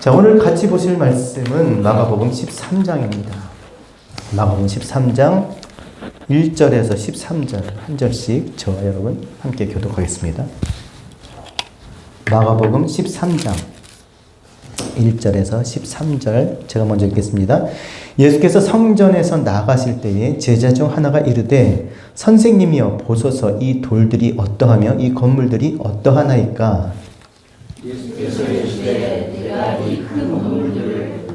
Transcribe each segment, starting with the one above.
자, 오늘 같이 보실 말씀은 마가복음 13장입니다. 마가복음 13장 1절에서 13절 한 절씩 저와 여러분 함께 교독하겠습니다. 마가복음 13장 1절에서 13절 제가 먼저 읽겠습니다. 예수께서 성전에서 나가실 때에 제자 중 하나가 이르되 선생님이여 보소서 이 돌들이 어떠하며 이 건물들이 어떠하나이까. 예수께서 이르시되 내가 이 큰 건물들을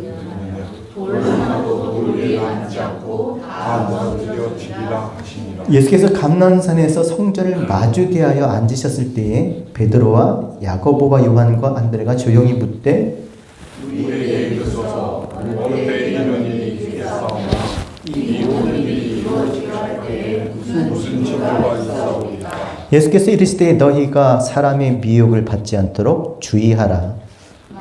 돌하나도 돌 위에 앉지 않고 다 무너뜨려 지리라 하시니라. 예수께서 감난산에서 성전을 마주대하여 앉으셨을 때에 베드로와 야고보와 요한과 안드레가 조용히 묻되 우리에게 이르소서 어느때 이런 일이 있겠사오나 이 모든 일이 이루어지려 할 때에 무슨 징조가 있사오리까. 예수께서 이르시되 너희가 사람의 미혹을 받지 않도록 주의하라.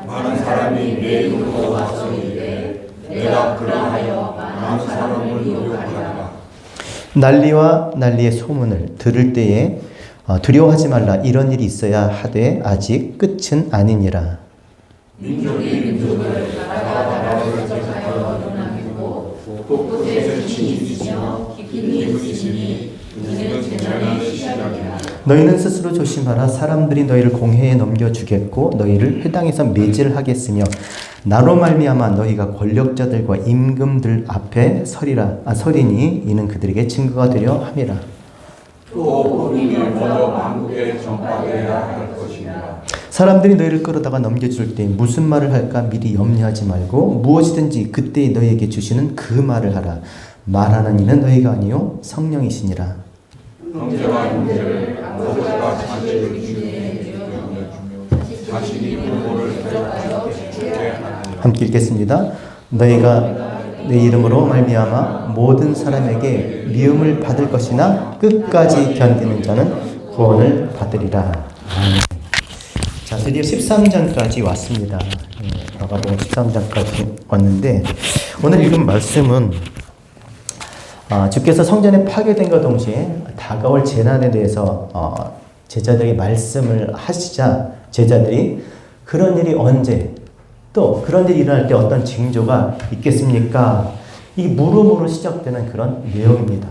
많은 사람이 내 이름으로 와서 이르되 내가 그러하여 많은 사람을 미혹하리라. 난리와 난리의 소문을 들을 때에 두려워하지 말라. 이런 일이 있어야 하되 아직 끝은 아니니라. 민족이 민족을 나라가 나라를 대적하여 논하고 곳곳에 진입이며 깊은 있으니 이는 재앙이 시작이라. 너희는 스스로 조심하라. 사람들이 너희를 공회에 넘겨주겠고 너희를 회당에서 매질하겠으며 나로 말미암아 너희가 권력자들과 임금들 앞에 서리니 이는 그들에게 증거가 되려 함이라. 또 복음이 먼저 만국에 전파되어야 할 것이니라. 사람들이 너희를 끌어다가 넘겨줄 때 무슨 말을 할까 미리 염려하지 말고 무엇이든지 그때 너희에게 주시는 그 말을 하라. 말하는 이는 너희가 아니요 성령이시니라. 형제와 형제를 아버지가 자식을 주님에 주며 자신이 부모를 대적하여 죽게 하느니라. 함께 읽겠습니다. 너희가 내 이름으로 말미암아 모든 사람에게 미움을 받을 것이나 끝까지 견디는 자는 구원을 받으리라. 자, 드디어 13장까지 왔습니다. 마가복음 13장까지 왔는데 오늘 읽은 말씀은 주께서 성전에 파괴된과 동시에 다가올 재난에 대해서 제자들에게 말씀을 하시자 제자들이 그런 일이 언제 또 그런 일이 일어날 때 어떤 징조가 있겠습니까? 이 물음으로 시작되는 그런 내용입니다.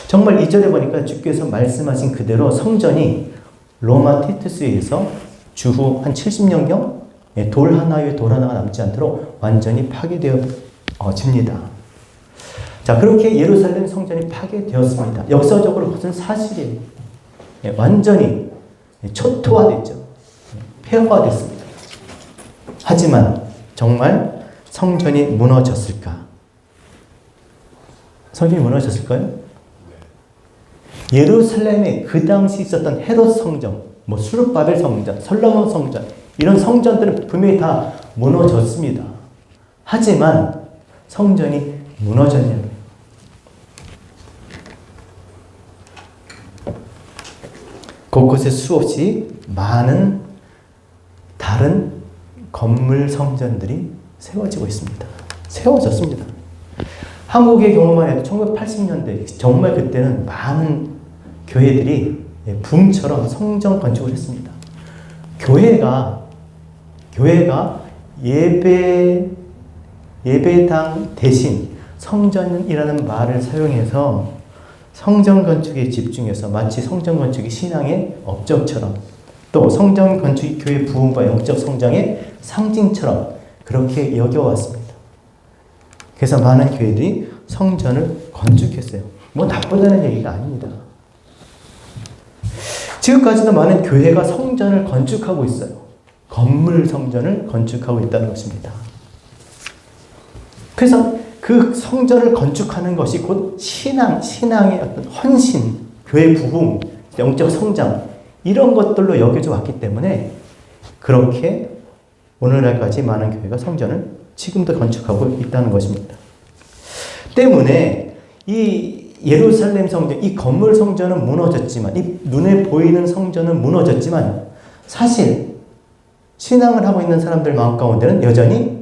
정말 2절에 보니까 주께서 말씀하신 그대로 성전이 로마 티투스에 의해서 주후 한 70년경 돌 하나 위에 돌 하나가 남지 않도록 완전히 파괴되어집니다. 자, 그렇게 예루살렘 성전이 파괴되었습니다. 역사적으로 무슨 사실이에요? 완전히 초토화됐죠. 폐허화됐습니다. 하지만 정말 성전이 무너졌을까? 성전이 무너졌을까요? 예루살렘에 그 당시 있었던 헤롯 성전, 수르바벨 성전, 솔로몬 성전 이런 성전들은 분명히 다 무너졌습니다. 하지만 성전이 무너졌냐고요. 곳곳에 수없이 많은 다른 건물 성전들이 세워지고 있습니다. 세워졌습니다. 한국의 경우만 해도 1980년대 정말 그때는 많은 교회들이 붐처럼 성전 건축을 했습니다. 교회가 예배당 대신 성전이라는 말을 사용해서 성전 건축에 집중해서 마치 성전 건축이 신앙의 업적처럼 또 성전 건축이 교회 부흥과 영적 성장의 상징처럼 그렇게 여겨왔습니다. 그래서 많은 교회들이 성전을 건축했어요. 나쁘다는 얘기가 아닙니다. 지금까지도 많은 교회가 성전을 건축하고 있어요. 건물 성전을 건축하고 있다는 것입니다. 그래서 그 성전을 건축하는 것이 곧 신앙의 어떤 헌신, 교회 부흥, 영적 성장 이런 것들로 여겨져 왔기 때문에 그렇게 오늘날까지 많은 교회가 성전을 지금도 건축하고 있다는 것입니다. 때문에 이 예루살렘 성전, 이 건물 성전은 무너졌지만 이 눈에 보이는 성전은 무너졌지만 사실 신앙을 하고 있는 사람들 마음 가운데는 여전히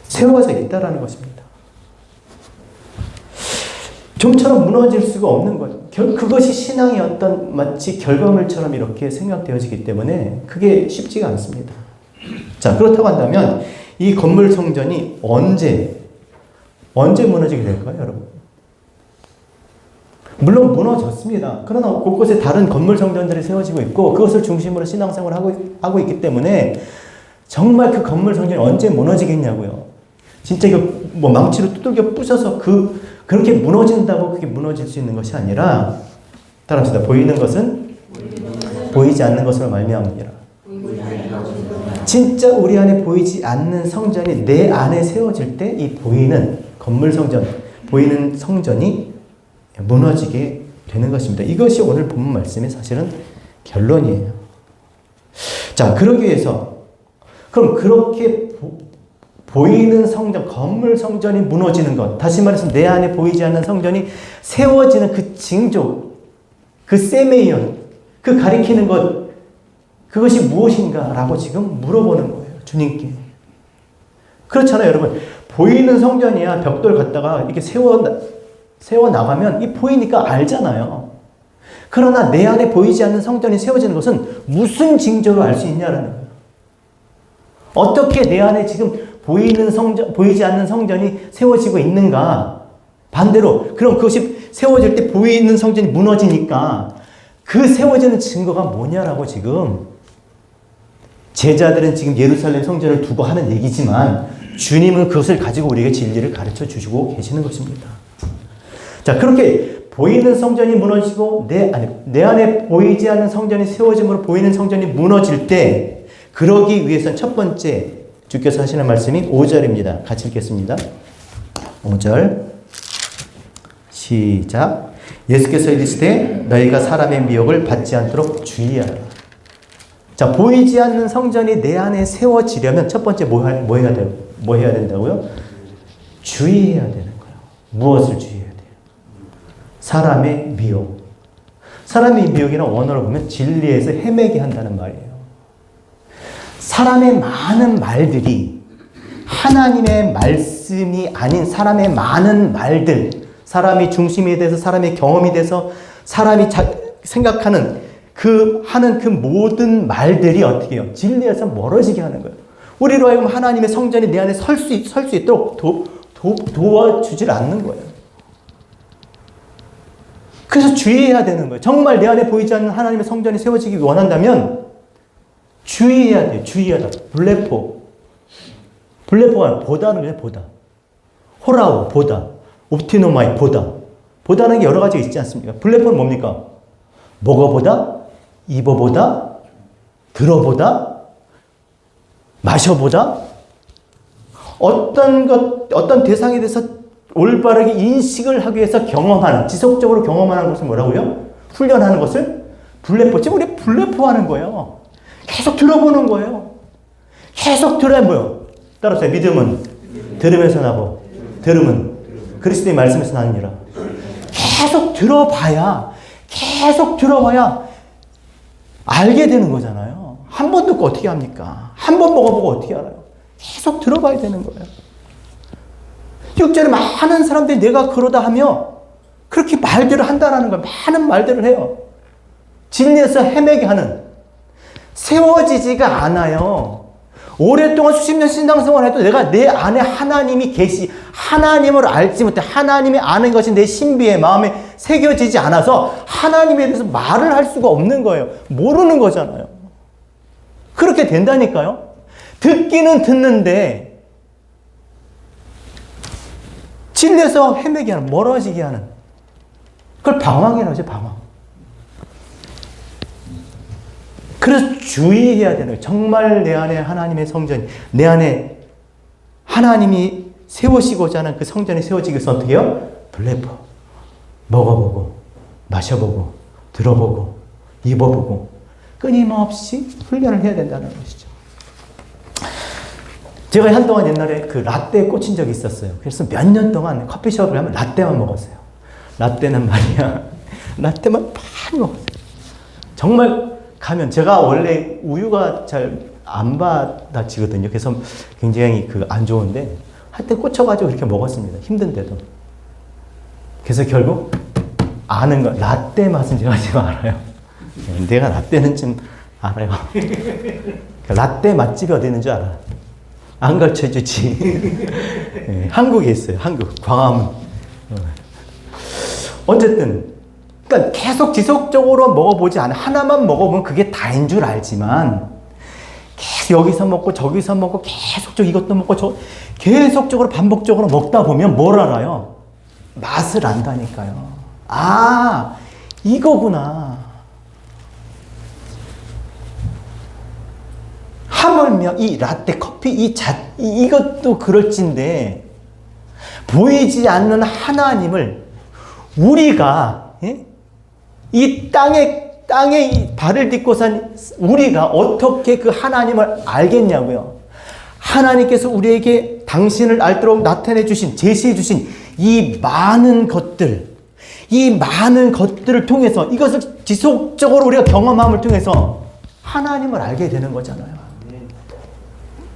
세워져 있다라는 것입니다. 좀처럼 무너질 수가 없는 거죠. 그것이 신앙의 어떤 마치 결과물처럼 이렇게 생각되어지기 때문에 그게 쉽지가 않습니다. 자, 그렇다고 한다면 이 건물 성전이 언제 무너지게 될까요, 여러분? 물론 무너졌습니다. 그러나 곳곳에 다른 건물 성전들이 세워지고 있고 그것을 중심으로 신앙생활을 하고 있기 때문에 정말 그 건물 성전이 언제 무너지겠냐고요. 진짜 이거 뭐 망치로 두들겨 부셔서 그렇게 무너진다고 그게 무너질 수 있는 것이 아니라 따라합시다. 보이는 것은 보이지 않는 것으로 말미암으니라. 진짜 우리 안에 보이지 않는 성전이 내 안에 세워질 때 이 보이는 건물 성전, 보이는 성전이 무너지게 되는 것입니다. 이것이 오늘 본문 말씀의 사실은 결론이에요. 자, 그러기 위해서 그럼 그렇게 보이는 성전, 건물 성전이 무너지는 것, 다시 말해서 내 안에 보이지 않는 성전이 세워지는 그 징조, 그 세메이언, 그 가리키는 것, 그것이 무엇인가라고 지금 물어보는 거예요. 주님께. 그렇잖아요, 여러분. 보이는 성전이야 벽돌 갖다가 이렇게 세워 나가면 이 보이니까 알잖아요. 그러나 내 안에 보이지 않는 성전이 세워지는 것은 무슨 징조로 알 수 있냐라는 거예요. 어떻게 내 안에 지금 보이지 않는 성전이 세워지고 있는가? 반대로, 그럼 그것이 세워질 때 보이는 성전이 무너지니까 그 세워지는 증거가 뭐냐라고 지금 제자들은 지금 예루살렘 성전을 두고 하는 얘기지만 주님은 그것을 가지고 우리에게 진리를 가르쳐 주시고 계시는 것입니다. 자, 그렇게 보이는 성전이 무너지고 내 안에 보이지 않는 성전이 세워짐으로 보이는 성전이 무너질 때 그러기 위해서는 첫 번째 주께서 하시는 말씀이 5절입니다. 같이 읽겠습니다. 5절 시작. 예수께서 이르시되 너희가 사람의 미혹을 받지 않도록 주의하라. 자, 보이지 않는 성전이 내 안에 세워지려면 첫 번째 뭐 해야 된다고요? 주의해야 되는 거예요. 무엇을 주의해야 돼요? 사람의 미혹. 사람의 미혹이란 원어로 보면 진리에서 헤매게 한다는 말이에요. 사람의 많은 말들이 하나님의 말씀이 아닌 사람의 많은 말들, 사람이 중심이 돼서 사람의 경험이 돼서 사람이 생각하는 하는 그 모든 말들이 어떻게 해요? 진리에서 멀어지게 하는 거예요. 우리로 하여금 하나님의 성전이 내 안에 설 수 있도록 도와주질 않는 거예요. 그래서 주의해야 되는 거예요. 정말 내 안에 보이지 않는 하나님의 성전이 세워지기 원한다면 주의해야 돼요. 주의하다. 블레포가 보다는 거예요. 보다. 호라우 보다. 옵티노마이 보다. 보다는 게 여러 가지가 있지 않습니까? 블레포는 뭡니까? 먹어보다, 입어보다, 들어보다, 마셔보다, 어떤 대상에 대해서 올바르게 인식을 하기 위해서 경험하는, 지속적으로 경험하는 것을 뭐라고요? 훈련하는 것을 블레포. 지금 우리 블레포 하는 거예요. 계속 들어보는 거예요. 계속 들어야 뭐요? 따라서 믿음은 들으면서 나고, 들음은 그리스도의 말씀에서 나느니라. 계속 들어봐야 알게 되는 거잖아요. 한 번 듣고 어떻게 합니까? 한 번 먹어보고 어떻게 알아요? 계속 들어봐야 되는 거예요. 6절에 많은 사람들이 내가 그러다 하며 그렇게 말들을 한다는 거예요. 많은 말들을 해요. 진리에서 헤매게 하는, 세워지지가 않아요. 오랫동안 수십 년 신앙생활을 해도 내가 내 안에 하나님이 하나님을 알지 못해 하나님이 아는 것이 내 신비의 마음에 새겨지지 않아서 하나님에 대해서 말을 할 수가 없는 거예요. 모르는 거잖아요. 그렇게 된다니까요. 듣기는 듣는데 진리에서 헤매게 하는, 멀어지게 하는, 그걸 방황이라고 하죠. 방황. 그래서 주의해야 되는 거예요. 정말 내 안에 하나님의 성전이, 내 안에 하나님이 세우시고자 하는 그 성전이 세워지기 위해서 어떻게 해요? 블레포. 먹어보고, 마셔보고, 들어보고, 입어보고, 끊임없이 훈련을 해야 된다는 것이죠. 제가 한동안 옛날에 그 라떼에 꽂힌 적이 있었어요. 그래서 몇 년 동안 커피숍을 가면 라떼만 먹었어요. 라떼는 말이야. 라떼만 많이 먹었어요. 정말 가면 제가 원래 우유가 잘 안 받아지거든요. 그래서 굉장히 안 좋은데 하여튼 꽂혀가지고 그렇게 먹었습니다. 힘든데도. 그래서 결국 아는 거, 라떼 맛은 제가 지금 알아요. 내가 라떼는 좀 알아요. 라떼 맛집이 어디 있는 줄 알아? 안 가르쳐주지. 네, 한국에 있어요. 한국 광화문. 어쨌든 그러니까 계속 지속적으로 먹어보지 않아. 하나만 먹어보면 그게 다인 줄 알지만 계속 여기서 먹고 저기서 먹고 계속적으로 이것도 먹고 계속적으로 반복적으로 먹다 보면 뭘 알아요? 맛을 안다니까요. 아, 이거구나. 하물며 이 라떼 커피 이것도 그럴진데 보이지 않는 하나님을 우리가 이 땅에 발을 딛고 산 우리가 어떻게 그 하나님을 알겠냐고요. 하나님께서 우리에게 당신을 알도록 나타내 주신, 제시해 주신 이 많은 것들을 통해서 이것을 지속적으로 우리가 경험함을 통해서 하나님을 알게 되는 거잖아요.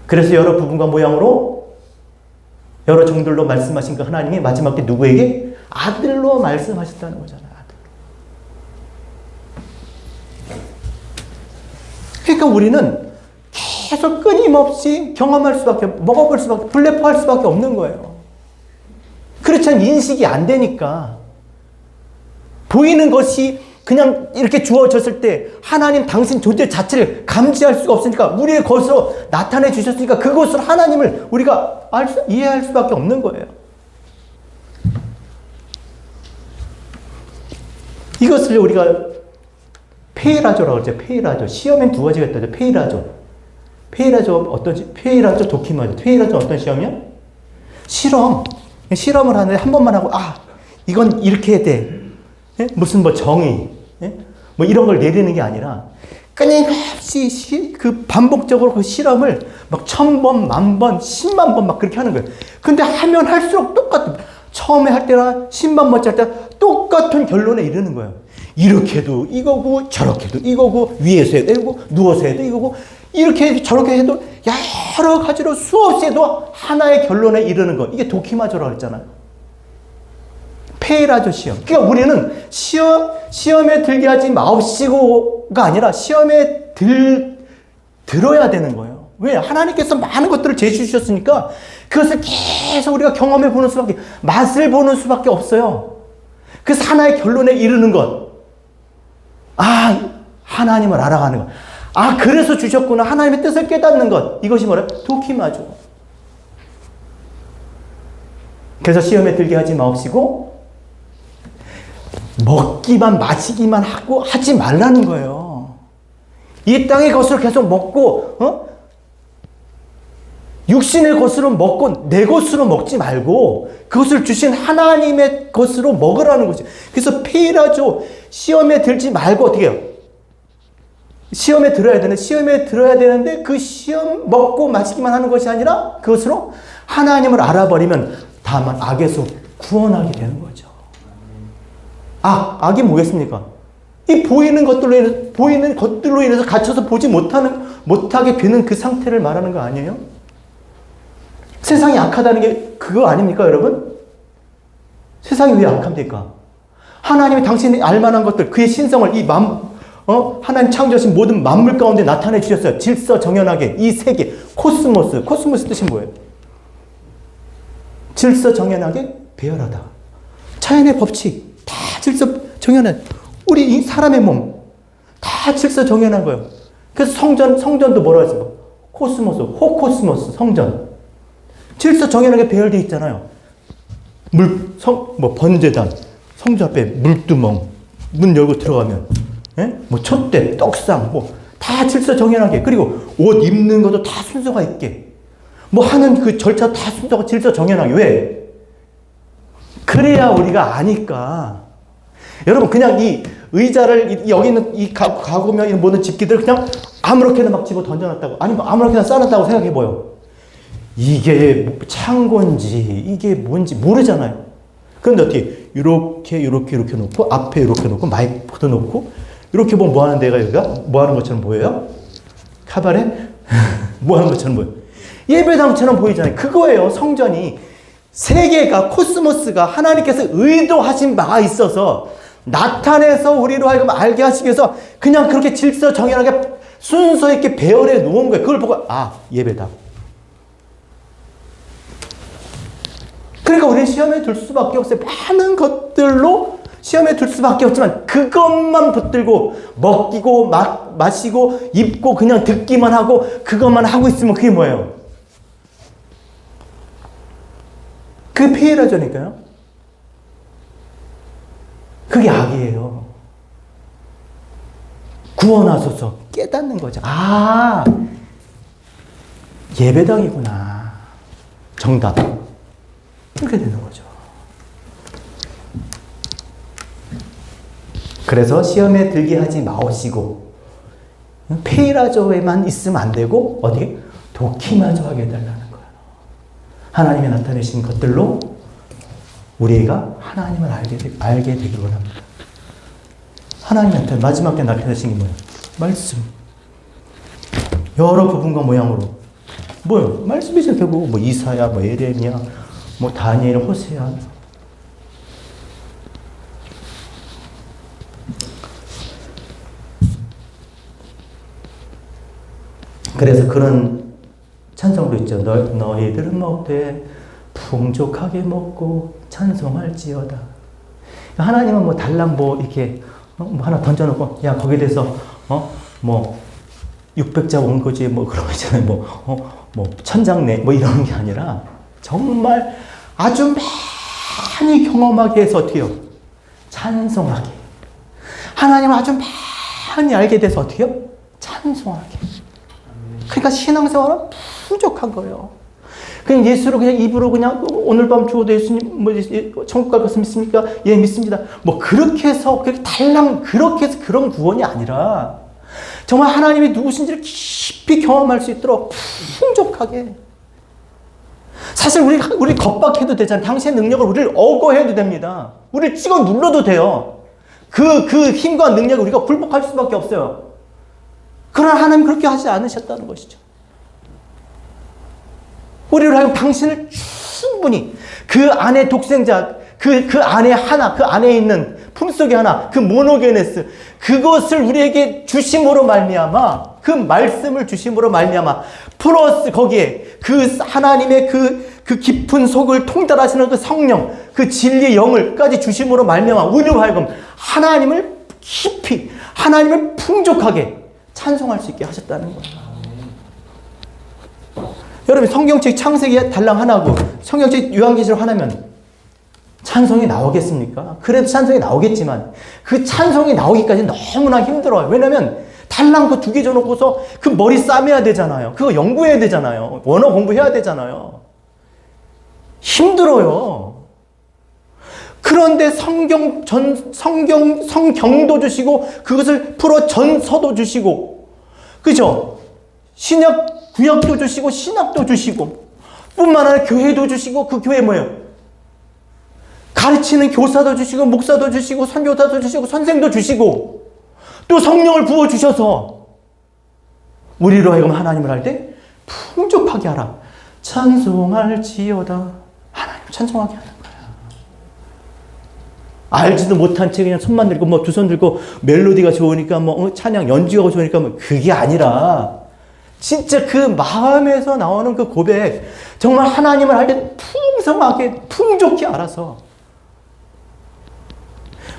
그래서 여러 부분과 모양으로 여러 종들로 말씀하신 그 하나님이 마지막 때 누구에게? 아들로 말씀하셨다는 거잖아요. 그러니까 우리는 계속 끊임없이 경험할 수밖에, 먹어볼 수밖에, 블레포할 수밖에 없는 거예요. 그렇지 않으면 인식이 안 되니까. 보이는 것이 그냥 이렇게 주어졌을 때 하나님 당신 존재 자체를 감지할 수가 없으니까 우리의 것으로 나타내 주셨으니까 그것으로 하나님을 우리가 이해할 수밖에 없는 거예요. 이것을 우리가 페이라조라고 그러죠. 페이라조. 시험엔 두 가지가 있다죠. 페이라조, 도키마조. 페이라조 어떤 시험이야? 실험을 하는데 한 번만 하고, 이건 이렇게 해야 돼. 무슨 정의. 뭐 이런 걸 내리는 게 아니라 끊임없이 그 반복적으로 그 실험을 막 1000번, 10,000번, 10만 번 막 그렇게 하는 거예요. 근데 하면 할수록 똑같은, 처음에 할 때나 10만 번째 할 때 똑같은 결론에 이르는 거예요. 이렇게 해도 이거고 저렇게 해도 이거고 위에서 해도 이거고 누워서 해도 이거고 이렇게 해도 저렇게 해도 여러 가지로 수없이 해도 하나의 결론에 이르는 거. 이게 도키마조라고 했잖아요. 페이라조 시험. 그러니까 우리는 시험에 들게 하지 마옵시고가 아니라 시험에 들어야 되는 거예요. 왜? 하나님께서 많은 것들을 제시해 주셨으니까 그것을 계속 우리가 경험해 보는 수밖에, 맛을 보는 수밖에 없어요. 그래서 하나의 결론에 이르는 것. 하나님을 알아가는 것. 그래서 주셨구나. 하나님의 뜻을 깨닫는 것. 이것이 뭐래요? 도키마죠. 그래서 시험에 들게 하지 마옵시고 먹기만 마시기만 하고 하지 말라는 거예요. 이 땅의 것을 계속 먹고 육신의 것으로 먹고 내 것으로 먹지 말고 그것을 주신 하나님의 것으로 먹으라는 거죠. 그래서 페이라조. 시험에 들지 말고 어떻게 해요? 시험에 들어야 되는데 그 시험 먹고 마시기만 하는 것이 아니라 그것으로 하나님을 알아버리면 다만 악에서 구원하게 되는 거죠. 악이 뭐겠습니까? 이 보이는 것들로 인해서 갇혀서 보지 못하게 되는 그 상태를 말하는 거 아니에요? 세상이 악하다는 게 그거 아닙니까, 여러분? 세상이 왜 악합니까? 하나님이 당신이 알만한 것들, 그의 신성을 하나님 창조하신 모든 만물 가운데 나타내 주셨어요. 질서정연하게 이 세계, 코스모스 뜻이 뭐예요? 질서정연하게 배열하다. 자연의 법칙 다 질서정연한, 우리 이 사람의 몸 다 질서정연한 거예요. 그래서 성전도 뭐라고 했어요? 호코스모스 성전. 질서정연하게 배열되어 있잖아요. 번제단, 성전 앞에 물두멍, 문 열고 들어가면, 촛대, 떡상, 다 질서정연하게. 그리고 옷 입는 것도 다 순서가 있게. 하는 그 절차 다 순서가 질서정연하게. 왜? 그래야 우리가 아니까. 여러분, 그냥 이 의자를, 여기 있는 이 가구며 이런 모든 집기들 그냥 아무렇게나 막 집어 던져놨다고, 아니면 아무렇게나 쌓아놨다고 생각해봐요. 이게 창고인지, 이게 뭔지 모르잖아요. 그런데 어떻게, 이렇게 놓고, 앞에 이렇게 놓고, 마이크도 놓고, 이렇게 보면 뭐 하는 데가 여기가? 뭐 하는 것처럼 보여요? 카바레? 뭐 하는 것처럼 보여요? 예배당처럼 보이잖아요. 그거예요, 성전이. 세계가, 코스모스가 하나님께서 의도하신 바가 있어서 나타내서 우리로 하여금 알게 하시기 위해서 그냥 그렇게 질서정연하게 순서 있게 배열해 놓은 거예요. 그걸 보고 예배다. 그러니까 우리는 시험에 들 수밖에 없어요. 많은 것들로 시험에 들 수밖에 없지만 그것만 붙들고 먹이고 마시고 입고 그냥 듣기만 하고 그것만 하고 있으면 그게 뭐예요? 그게 폐해라저니까요. 그게 악이에요. 구원하소서 깨닫는 거죠. 예배당이구나. 정답. 이렇게 되는 거죠. 그래서 시험에 들게 하지 마오시고 페이라조에만 있으면 안 되고 어디? 도키마저 하게 해달라는 거예요. 하나님이 나타내신 것들로 우리가 하나님을 알게 되기를 원합니다. 하나님한테 마지막에 나타내신 게 뭐예요? 말씀. 여러 부분과 모양으로. 뭐예요? 말씀이죠. 결국 뭐 이사야, 뭐 에레미야, 뭐 다니엘, 호세아. 그래서 그런 찬송도 있죠. 너희들은 먹되 풍족하게 먹고 찬송할지어다. 하나님은 뭐 달랑 뭐 이렇게 뭐 하나 던져놓고 야 거기에 대해서 뭐 600자 원고지 뭐 그런 거 있잖아요. 뭐 천장내 뭐 이런 게 아니라 정말 아주 많이 경험하게 해서 어떻게 해요? 찬송하게. 하나님을 아주 많이 알게 돼서 어떻게 해요? 찬송하게. 그러니까 신앙생활은 부족한 거예요. 그냥 예수를 그냥 입으로 그냥 오늘 밤 죽어도 예수님 뭐 천국 갈 것을 믿습니까? 예, 믿습니다. 뭐 그렇게 해서 그렇게 달랑 그렇게 해서 그런 구원이 아니라 정말 하나님이 누구신지를 깊이 경험할 수 있도록 풍족하게. 사실 우리 겁박해도 되잖아요. 당신의 능력을 우리를 억어해도 됩니다. 우리를 찍어 눌러도 돼요. 그 힘과 능력을 우리가 굴복할 수밖에 없어요. 그러나 하나님 그렇게 하지 않으셨다는 것이죠. 우리를 하여금 당신을 충분히 그 안에 독생자, 그 안에 하나, 그 안에 있는 품속에 하나, 그 모노게네스, 그것을 우리에게 주심으로 말미암아, 그 말씀을 주심으로 말미암아, 플러스 거기에 그 하나님의 그 깊은 속을 통달하시는 그 성령, 그 진리의 영을까지 주심으로 말미암아 우리로 하여금 하나님을 깊이, 하나님을 풍족하게 찬송할 수 있게 하셨다는 거예요. 여러분 성경책 창세기 달랑 하나고 성경책 요한계시록 하나면 찬송이 나오겠습니까? 그래도 찬송이 나오겠지만 그 찬송이 나오기까지 너무나 힘들어요. 왜냐면 달랑 그 2개 줘놓고서 그 머리 싸매야 되잖아요. 그거 연구해야 되잖아요. 원어 공부해야 되잖아요. 힘들어요. 그런데 성경도 주시고 그것을 풀어 전서도 주시고 그죠? 구약도 주시고 신약도 주시고 뿐만 아니라 교회도 주시고 그 교회 뭐예요? 가르치는 교사도 주시고 목사도 주시고 선교사도 주시고 선생도 주시고 또 성령을 부어주셔서 우리로 하여금 하나님을 할 때 풍족하게 하라. 찬송할지어다. 하나님을 찬송하게 하는 거야. 알지도 못한 채 그냥 손만 들고 뭐 두 손 들고 멜로디가 좋으니까 뭐 찬양 연주가 좋으니까 뭐 그게 아니라 진짜 그 마음에서 나오는 그 고백, 정말 하나님을 할 때 풍성하게 풍족히 알아서.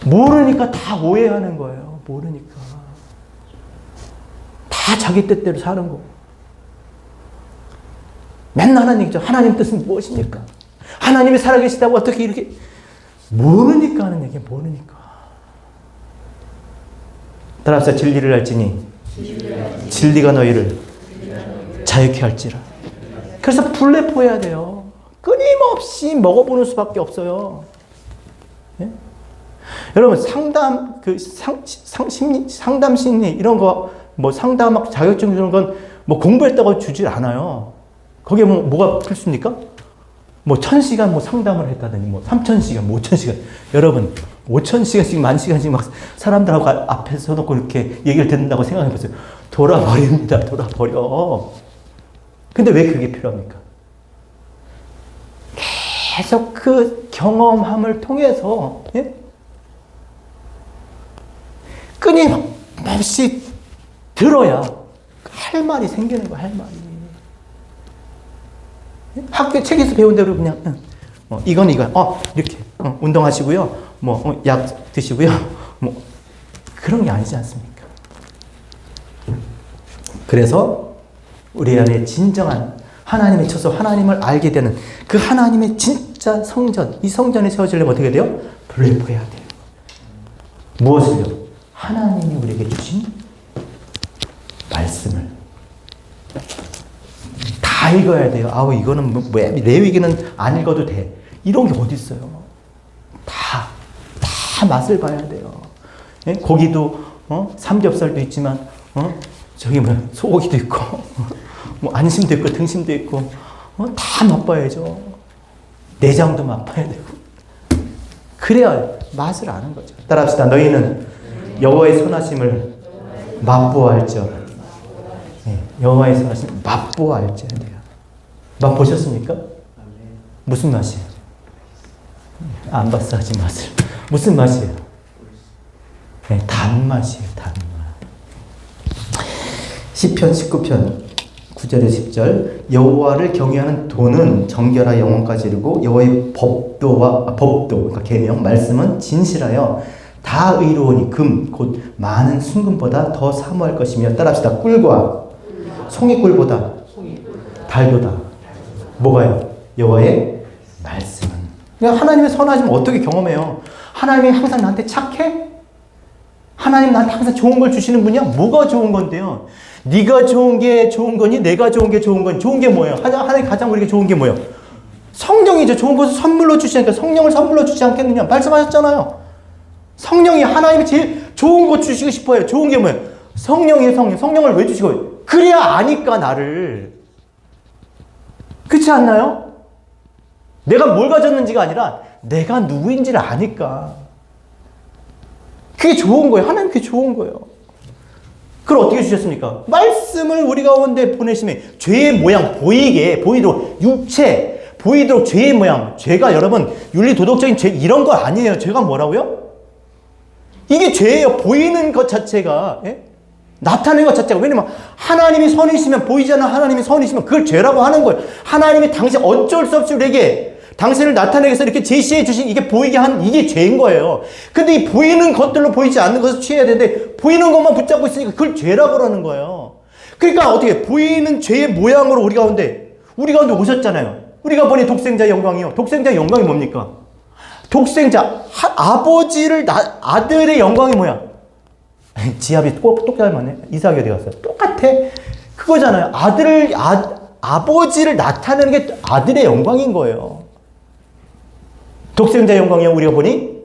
모르니까 다 오해하는 거예요. 모르니까 다 자기 뜻대로 사는 거고. 맨날 하는 얘기죠. 하나님 뜻은 무엇입니까? 하나님이 살아계시다고 어떻게 이렇게 모르니까 하는 얘기예요. 모르니까. 따라서 진리를 알지니 진리가 너희를 자유케 할지라. 그래서 불내포해야 돼요. 끊임없이 먹어보는 수밖에 없어요. 예? 여러분 상담 상담 심리 이런 거 뭐 상담학 자격증 주는 건 뭐 공부했다고 주질 않아요. 거기에 뭐가 필수입니까? 뭐 1000시간 뭐 상담을 했다더니 뭐 3000시간, 뭐 5000시간. 여러분 5000시간씩 10,000시간씩 막 사람들하고 앞에서 놓고 이렇게 얘기를 듣는다고 생각해 보세요. 돌아버립니다. 돌아버려. 근데 왜 그게 필요합니까? 계속 그 경험함을 통해서 예? 끊임없이 들어야 할 말이 생기는 거야, 할 말이. 학교 책에서 배운 대로 그냥, 이건, 이렇게, 운동하시고요. 약 드시고요. 그런 게 아니지 않습니까? 그래서 우리 안에 진정한 하나님의 처소, 하나님을 알게 되는 그 하나님의 진짜 성전, 이 성전이 세워지려면 어떻게 돼요? 분리해야 돼요. 무엇을요? 하나님이 우리에게 주신 말씀을 다 읽어야 돼요. 이거는 레위기는 안 읽어도 돼. 이런 게 어디 있어요? 다 맛을 봐야 돼요. 예? 고기도 삼겹살도 있지만 소고기도 있고 안심도 있고 등심도 있고 다 맛봐야죠. 내장도 맛봐야 되고 그래야 맛을 아는 거죠. 따라합시다. 너희는 여호와의 선하심을 맛보아할지어다. 네, 여호와의 선하심을 맛보아할지어다. 맛보셨습니까? 무슨 맛이에요? 안 봤어 아직 맛을. 무슨 맛이에요? 네, 단맛이에요. 단맛. 시편 19편 9절에 10절 여호와를 경외하는 도는 정결하 영혼까지 이르고 여호와의 법도 그러니까 계명 말씀은 진실하여 다 의로우니 금 곧 많은 순금보다 더 사모할 것이며 따라합시다. 꿀과 송이꿀보다 달도다. 뭐가요? 여호와의 말씀은. 그러니까 하나님의 선하심을 어떻게 경험해요? 하나님이 항상 나한테 착해? 하나님 나한테 항상 좋은 걸 주시는 분이야? 뭐가 좋은 건데요? 네가 좋은 게 좋은 거니? 내가 좋은 게 좋은 거니? 좋은 게 뭐예요? 하나님 가장 우리에게 좋은 게 뭐예요? 성령이죠. 좋은 것을 선물로 주시니까 성령을 선물로 주지 않겠느냐? 말씀하셨잖아요. 성령이 하나님이 제일 좋은 거 주시고 싶어요. 좋은 게 뭐예요? 성령이에요. 성령을 왜 주시고? 그래야 아니까 나를. 그렇지 않나요? 내가 뭘 가졌는지가 아니라 내가 누구인지를 아니까. 그게 좋은 거예요. 하나님 그게 좋은 거예요. 그걸 어떻게 주셨습니까? 말씀을 우리 가운데 보내시면 죄의 모양 보이도록 육체 보이도록 죄의 모양. 죄가 여러분 윤리도덕적인 죄 이런 거 아니에요. 죄가 뭐라고요? 이게 죄예요. 보이는 것 자체가 나타내는 것 자체가. 왜냐면 하나님이 선이시면 보이지 않는 하나님이 선이시면 그걸 죄라고 하는 거예요. 하나님이 당신 어쩔 수 없이 우리에게 당신을 나타내기 위해서 이렇게 제시해 주신 이게 보이게 한 이게 죄인 거예요. 근데 이 보이는 것들로 보이지 않는 것을 취해야 되는데 보이는 것만 붙잡고 있으니까 그걸 죄라고 그러는 거예요. 그러니까 어떻게 보이는 죄의 모양으로 우리 가운데 오셨잖아요. 우리가 보니 독생자의 영광이요. 독생자의 영광이 뭡니까? 독생자 아버지를 아들의 영광이 뭐야? 지압이 똑 닮았네. 이삭이 어디 갔어요? 똑같아. 그거잖아요. 아버지를 나타내는 게 아들의 영광인 거예요. 독생자의 영광이요. 우리가 보니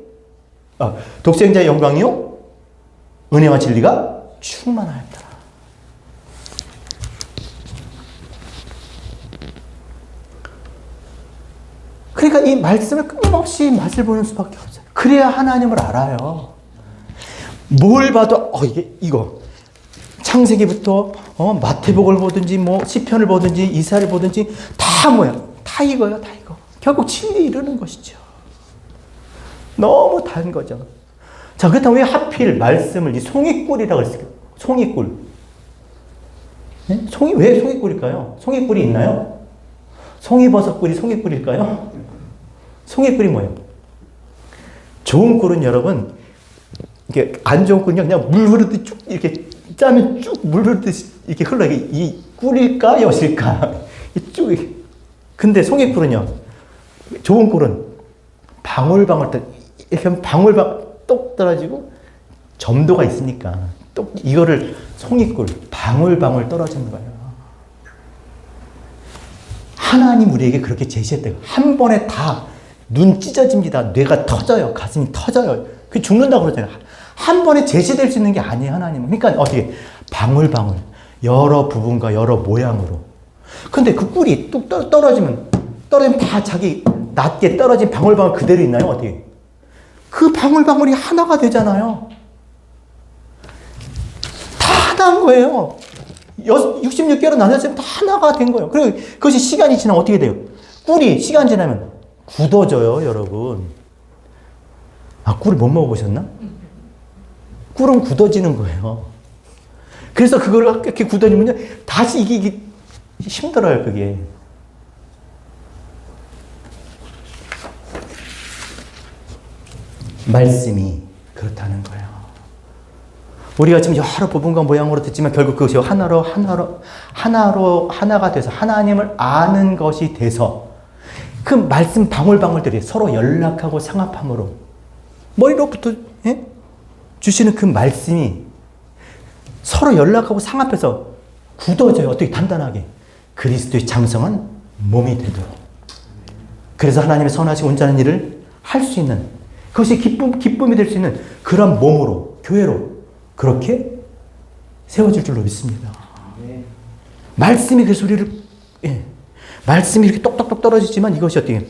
독생자의 영광이요. 은혜와 진리가 충만하였더라. 그러니까 이 말씀을 끊임없이 맛을 보는 수밖에 없어요. 그래야 하나님을 알아요. 뭘 봐도 이거 창세기부터 마태복을 보든지 시편을 보든지 이사를 보든지 다 뭐야? 다 이거요. 다 이거. 결국 진리에 이르는 것이죠. 너무 단 거죠. 자, 그렇다면 왜 하필 말씀을 이 송이꿀이라고 했을까요? 송이꿀. 네? 왜 송이꿀일까요? 송이꿀이 있나요? 송이버섯꿀이 송이꿀일까요? 송이꿀이 뭐예요? 좋은 꿀은 여러분, 이게 안 좋은 꿀은요, 그냥 물 흐르듯 쭉 이렇게 짜면 쭉 물 흐르듯 이렇게 흘러. 이 꿀일까? 엿일까? 쭉. 근데 송이꿀은요, 좋은 꿀은 방울방울, 이렇게 하면 방울방울 똑 떨어지고 점도가 있으니까 똑 이거를 송이꿀, 방울방울 떨어지는 거예요. 하나님 우리에게 그렇게 제시했대요. 한 번에 다 눈 찢어집니다. 뇌가 터져요. 가슴이 터져요. 그 죽는다고 그러잖아요. 한 번에 제시될 수 있는 게 아니에요, 하나님은. 그러니까 어떻게 방울방울 여러 부분과 여러 모양으로. 근데 그 꿀이 뚝 떨어지면 다 자기 낮게 떨어진 방울방울 그대로 있나요? 어떻게? 그 방울방울이 하나가 되잖아요. 다 하나인 거예요. 66개로 나눴으면 다 하나가 된 거예요. 그리고 그것이 시간이 지나면 어떻게 돼요? 꿀이 시간 지나면 굳어져요, 여러분. 꿀을 못 먹어보셨나? 꿀은 굳어지는 거예요. 그래서 그걸 이렇게 굳어지면요, 다시 이게 힘들어요, 그게. 말씀이 그렇다는 거예요. 우리가 지금 여러 부분과 모양으로 듣지만 결국 그것이 하나가 돼서 하나님을 아는 것이 돼서 그 말씀 방울방울들이 서로 연락하고 상합함으로 머리로부터 주시는 그 말씀이 서로 연락하고 상합해서 굳어져요. 어떻게 단단하게. 그리스도의 장성한 몸이 되도록. 그래서 하나님의 선하시고 온전한 일을 할 수 있는, 그것이 기쁨이 될 수 있는 그런 몸으로, 교회로 그렇게 세워질 줄로 믿습니다. 말씀이 그래서 말씀이 이렇게 똑똑똑 떨어지지만 이것이 어떻게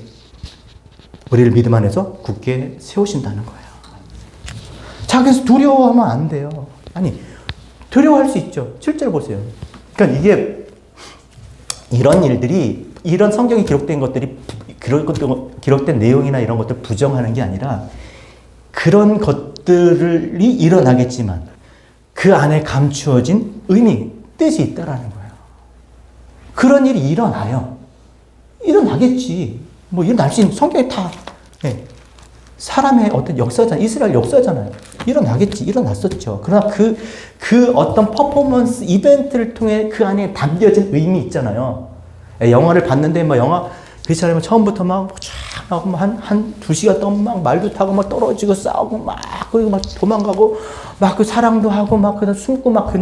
우리를 믿음 안에서 굳게 세우신다는 거예요. 자, 그래서 두려워하면 안 돼요. 아니, 두려워할 수 있죠. 실제로 보세요. 그러니까 이게 이런 일들이, 이런 성경에 기록된 것들이, 기록된 내용이나 이런 것들 부정하는 게 아니라 그런 것들이 일어나겠지만 그 안에 감추어진 의미, 뜻이 있다라는 거예요. 그런 일이 일어나요. 일어나겠지. 뭐 일어날 수 있는, 성경에 다 사람의 어떤 역사잖아요. 이스라엘 역사잖아요. 일어나겠지. 일어났었죠. 그러나 그 어떤 퍼포먼스 이벤트를 통해 그 안에 담겨진 의미 있잖아요. 영화를 봤는데 뭐 영화 그 사람은 처음부터 막 한 2시간 동안 막 말도 타고 막 떨어지고 싸우고 막 그리고 막 도망가고 막 그 사랑도 하고 막 그다 숨고 막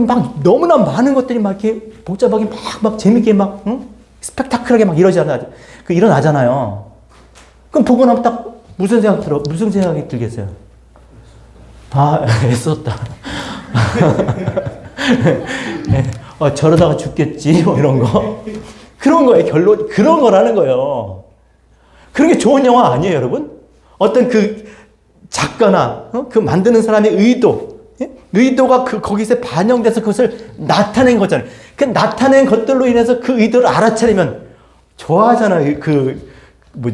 막 너무나 많은 것들이 막 이렇게 복잡하게 막 재밌게 막 스펙타클하게 막 일어나잖아요. 그럼 보고 나면 딱 무슨 생각이 들겠어요? 아, 애썼다. 저러다가 죽겠지, 뭐 이런 거. 그런 거예요, 결론. 그런 거라는 거예요. 그런 게 좋은 영화 아니에요, 여러분? 어떤 그 작가나, 그 만드는 사람의 의도가 거기서 반영돼서 그것을 나타낸 거잖아요. 그 나타낸 것들로 인해서 그 의도를 알아차리면 좋아하잖아요,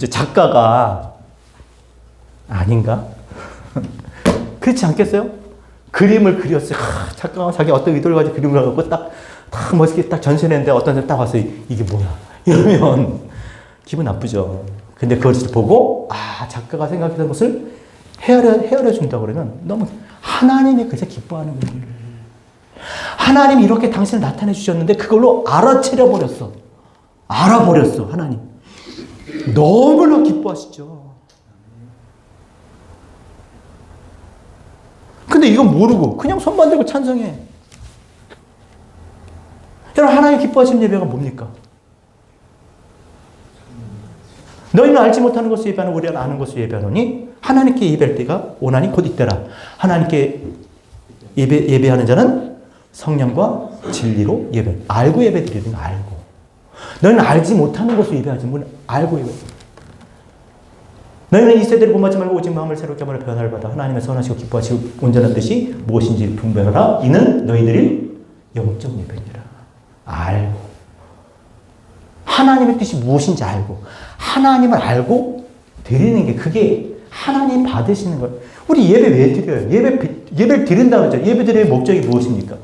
작가가. 아닌가? 그렇지 않겠어요? 그림을 그렸어요. 작가가 자기 어떤 의도를 가지고 그림을 갖고 딱 멋있게 딱 전시했는데 어떤 사람이 딱 와서 이게 뭐야? 이러면 기분 나쁘죠. 근데 그것을 보고, 작가가 생각했던 것을 헤아려 준다고 그러면 너무 하나님이 그저 기뻐하는 거예요. 하나님이 이렇게 당신을 나타내 주셨는데 그걸로 알아버렸어, 하나님. 너무나 기뻐하시죠. 근데 이건 모르고 그냥 손만 들고 찬성해. 여러분, 하나님 기뻐하시는 예배가 뭡니까? 너희는 알지 못하는 것을 예배하는 우리는 아는 것을 예배하노니 하나님께 예배할 때가 오나니 곧 이때라. 하나님께 예배하는 자는 성령과 진리로 알고 예배드리는 거. 알고. 너희는 알지 못하는 것을 예배하지 뭘 알고 예배. 너희는 이 세대를 본받지 말고 오직 마음을 새롭게 하며 변화를 받아 하나님의 선하시고 기뻐하시고 온전한 뜻이 무엇인지 분별하라. 이는 너희들이 영적 예배니라. 알고. 하나님의 뜻이 무엇인지 알고, 하나님을 알고 드리는 게, 그게 하나님 받으시는 거예요. 우리 예배 왜 드려요? 예배를 드린다고 그러죠. 예배 드릴 목적이 무엇입니까?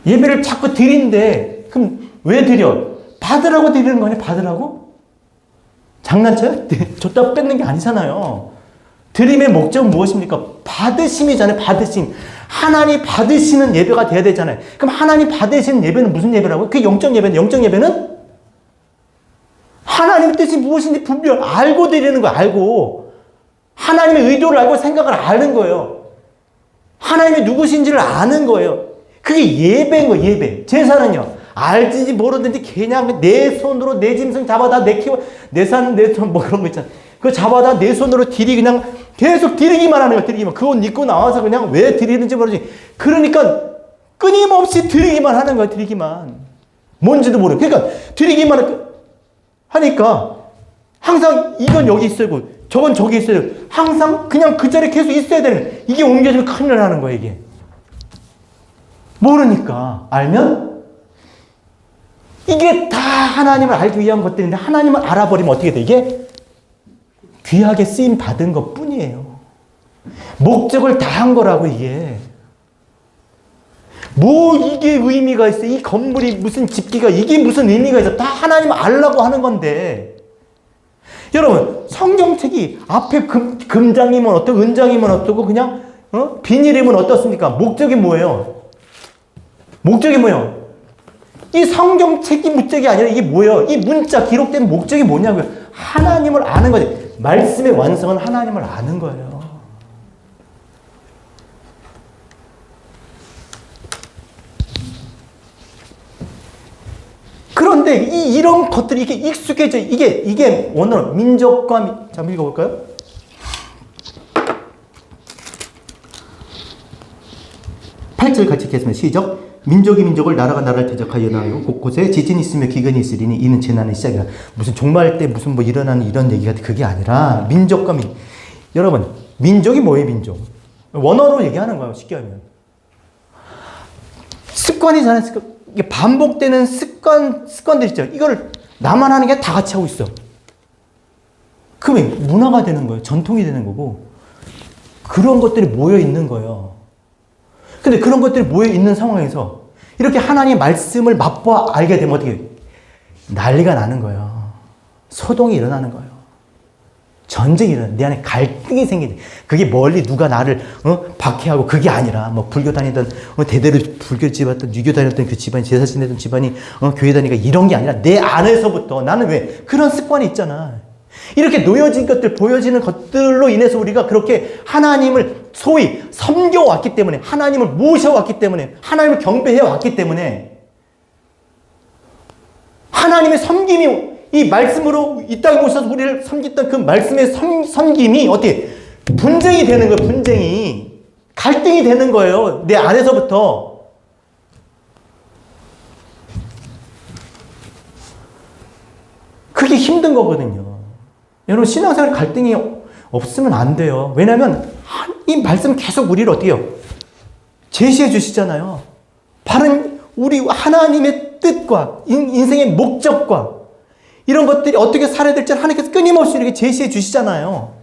예배를 자꾸 드린데, 그럼 왜 드려? 받으라고 드리는 거 아니에요? 받으라고? 장난쳐요? 줬다 뺏는 게 아니잖아요. 드림의 목적은 무엇입니까? 받으심이잖아요. 받으심. 하나님 받으시는 예배가 돼야 되잖아요. 그럼 하나님 받으시는 예배는 무슨 예배라고요? 그 영적 예배는, 영적 예배는 하나님의 뜻이 무엇인지 분별 알고 드리는 거예요. 알고. 하나님의 의도를 알고 생각을 아는 거예요. 하나님이 누구신지를 아는 거예요. 그게 예배인 거예요. 예배. 제사는요, 알든지 모르든지 그냥 내 손으로 내 짐승 잡아다 내 산 내 손 뭐 그런 거 있잖아요. 그거 잡아다 내 손으로 그냥 계속 드리기만 하는 거예요. 드리기만. 그 옷 입고 나와서 그냥 왜 드리는지 모르지. 그러니까 끊임없이 드리기만 하는 거예요. 드리기만. 뭔지도 모르고. 그러니까 드리기만 하니까 항상 이건 여기 있어야, 저건 저기 있어야, 항상 그냥 그 자리에 계속 있어야 되는 거예요. 이게 옮겨지면 큰일 나는 거예요. 이게. 모르니까. 알면 이게 다 하나님을 알기 위한 것들인데 하나님을 알아버리면 어떻게 돼? 이게 귀하게 쓰임 받은 것 뿐이에요. 목적을 다 한 거라고, 이게. 뭐 이게 의미가 있어? 이 건물이 무슨 집기가 이게 무슨 의미가 있어? 다 하나님 알라고 하는 건데. 여러분 성경책이 앞에 금장이면 어떻고 은장이면 어떻고 그냥 비닐이면 어떻습니까? 목적이 뭐예요? 목적이 뭐예요? 이 성경책이 목적이 아니라 이게 뭐예요? 이 문자 기록된 목적이 뭐냐고요? 하나님을 아는 거지. 말씀의 완성은 하나님을 아는 거예요. 그런데 이런 것들이 이게 익숙해져. 이게 오늘 민족과 잠깐 읽어볼까요? 팔 절 같이 읽겠습니다. 시작. 민족이 민족을 나라가 나라를 대적하여 나가고 곳곳에 지진이 있으며 기근이 있으리니 이는 재난의 시작이라. 무슨 종말 때 무슨 뭐 일어나는 이런 얘기가 그게 아니라 민족과 여러분 민족이 뭐예요? 민족 원어로 얘기하는 거예요. 쉽게 하면 습관이잖아요. 이게 반복되는 습관들 있죠. 이거를 나만 하는 게 다 같이 하고 있어. 그러면 문화가 되는 거예요. 전통이 되는 거고 그런 것들이 모여 있는 거예요. 근데 그런 것들이 모여 있는 상황에서 이렇게 하나님의 말씀을 맛보아 알게 되면 어떻게 난리가 나는 거예요. 소동이 일어나는 거예요. 전쟁이 일어나. 내 안에 갈등이 생기지. 그게 멀리 누가 나를 박해하고 그게 아니라 뭐 불교 다니던 대대로 불교를 지었던 유교 다녔던 그 집안이 제사 지내던 집안이 교회 다니니까 이런 게 아니라 내 안에서부터 나는 왜 그런 습관이 있잖아. 이렇게 놓여진 것들 보여지는 것들로 인해서 우리가 그렇게 하나님을 소위 섬겨왔기 때문에 하나님을 모셔왔기 때문에 하나님을 경배해왔기 때문에 하나님의 섬김이 이 말씀으로 이 땅에 오셔서 우리를 섬겼던 그 말씀의 섬김이 어떻게 분쟁이 되는 거예요. 분쟁이 갈등이 되는 거예요. 내 안에서부터. 그게 힘든 거거든요. 여러분 신앙생활 갈등이 없으면 안 돼요. 왜냐하면 이 말씀 계속 우리를 어떻게 해요? 제시해 주시잖아요. 바른 우리 하나님의 뜻과 인생의 목적과 이런 것들이 어떻게 살아야 될지 하나님께서 끊임없이 이렇게 제시해 주시잖아요.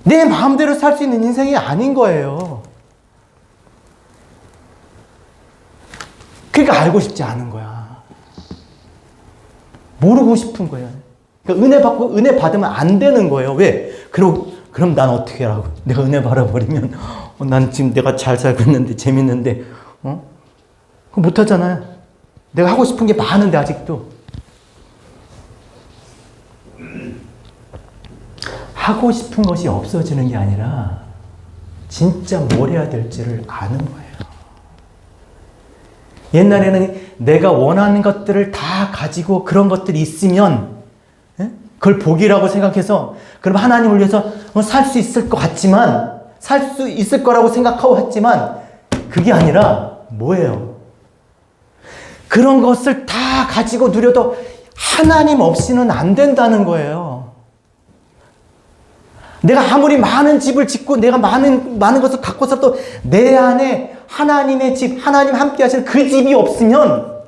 내 마음대로 살 수 있는 인생이 아닌 거예요. 그러니까 알고 싶지 않은 거야. 모르고 싶은 거야. 그러니까 은혜 받고 은혜 받으면 안 되는 거예요. 왜? 그럼 난 어떻게 하라고? 내가 은혜 받아버리면 난 지금 내가 잘 살고 있는데 재밌는데 그거 못하잖아요. 내가 하고 싶은 게 많은데 아직도. 하고 싶은 것이 없어지는 게 아니라 진짜 뭘 해야 될지를 아는 거예요. 옛날에는 내가 원하는 것들을 다 가지고 그런 것들이 있으면 그걸 복이라고 생각해서 그럼 하나님을 위해서 살 수 있을 것 같지만 살 수 있을 거라고 생각하고 했지만 그게 아니라 뭐예요? 그런 것을 다 가지고 누려도 하나님 없이는 안 된다는 거예요. 내가 아무리 많은 집을 짓고 내가 많은 것을 갖고서도 내 안에 하나님의 집, 하나님 함께 하시는 그 집이 없으면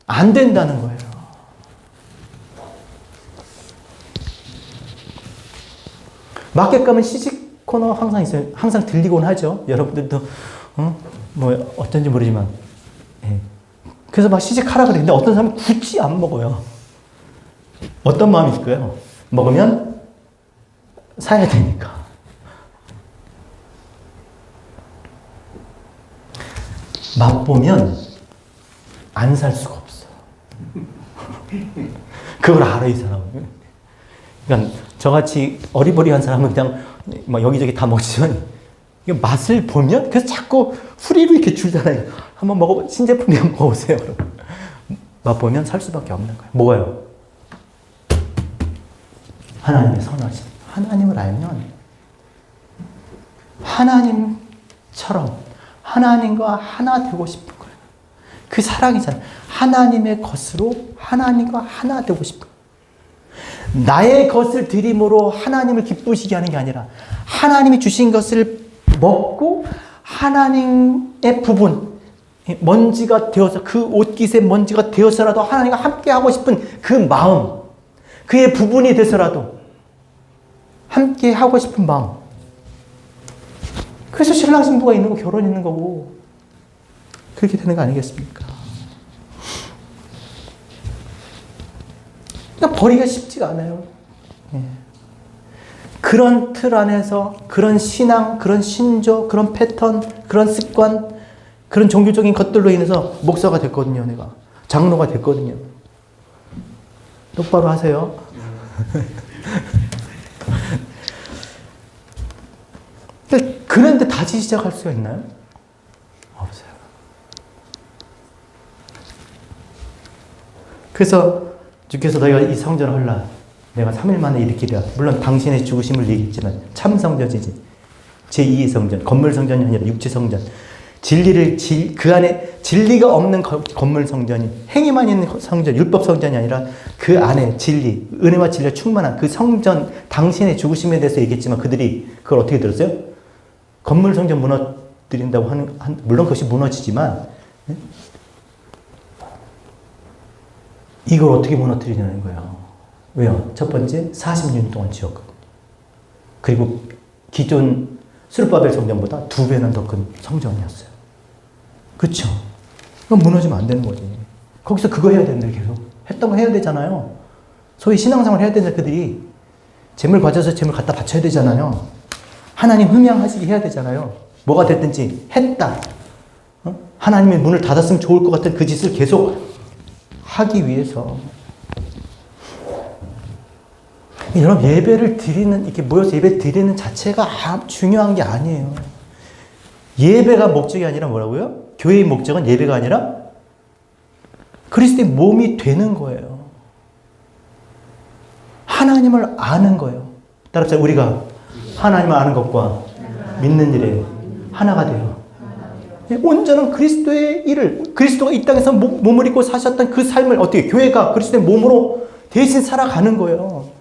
안 된다는 거예요. 마켓 가면 시식 코너 항상 있어요. 항상 들리곤 하죠. 여러분들도 뭐 어쩐지 모르지만 그래서 막 시식하라 그래. 근데 어떤 사람은 굳이 안 먹어요. 어떤 마음이 있을까요? 먹으면 사야 되니까. 맛보면 안 살 수가 없어. 그걸 알아, 이 사람은. 그러니까 저같이 어리버리한 사람은 그냥 막 여기저기 다 먹지만 맛을 보면 그래서 자꾸 후리로 이렇게 줄잖아요. 한번 먹어보, 신제품 한번 먹어보세요. 맛보면 살 수밖에 없는 거예요. 뭐가요? 하나님의 선하심. 하나님을 알면 하나님처럼 하나님과 하나 되고 싶은 거예요. 그 사랑이잖아요. 하나님의 것으로 하나님과 하나 되고 싶은 거예요. 나의 것을 드림으로 하나님을 기쁘시게 하는 게 아니라 하나님이 주신 것을 먹고 하나님의 부분, 먼지가 되어서 그 옷깃에 먼지가 되어서라도 하나님과 함께 하고 싶은 그 마음, 그의 부분이 돼서라도 함께 하고 싶은 마음. 그래서 신랑 신부가 있는 거, 결혼 있는 거고. 그렇게 되는 거 아니겠습니까? 그러니까 버리기가 쉽지가 않아요. 예. 그런 틀 안에서 그런 신앙, 그런 신조, 그런 패턴, 그런 습관, 그런 종교적인 것들로 인해서 목사가 됐거든요. 내가 장로가 됐거든요. 똑바로 하세요. 그런데 다시 시작할 수가 있나요? 없어요. 그래서 주께서 너희가 이 성전을 헐라. 내가 3일 만에 일으키리라. 물론 당신의 죽으심을 얘기했지만 참 성전이지. 제2의 성전, 건물 성전이 아니라 육체 성전. 그 안에 진리가 없는 건물 성전이, 행위만 있는 성전, 율법 성전이 아니라 그 안에 진리, 은혜와 진리가 충만한 그 성전, 당신의 죽으심에 대해서 얘기했지만 그들이 그걸 어떻게 들었어요? 건물 성전 무너뜨린다고 물론 그것이 무너지지만, 이걸 어떻게 무너뜨리냐는 거예요. 왜요? 첫 번째, 40년 동안 지었거든요. 그리고 기존 스룹바벨 성전보다 2배는 더 큰 성전이었어요. 그렇죠? 그럼 무너지면 안 되는 거지. 거기서 그거 해야 되는데 계속 했던 거 해야 되잖아요. 소위 신앙생활 해야 되는데 그들이 재물 가져서 재물 갖다 바쳐야 되잖아요. 하나님 흠양하시게 해야 되잖아요. 뭐가 됐든지 했다. 하나님의 문을 닫았으면 좋을 것 같은 그 짓을 계속 하기 위해서. 여러분, 예배를 드리는, 이렇게 모여서 예배 드리는 자체가 중요한 게 아니에요. 예배가 목적이 아니라 뭐라고요? 교회의 목적은 예배가 아니라 그리스도의 몸이 되는 거예요. 하나님을 아는 거예요. 따라서 우리가 하나님을 아는 것과 믿는 일에 하나가 돼요. 온전한 그리스도의 일을, 그리스도가 이 땅에서 몸을 입고 사셨던 그 삶을 어떻게 교회가 그리스도의 몸으로 대신 살아가는 거예요.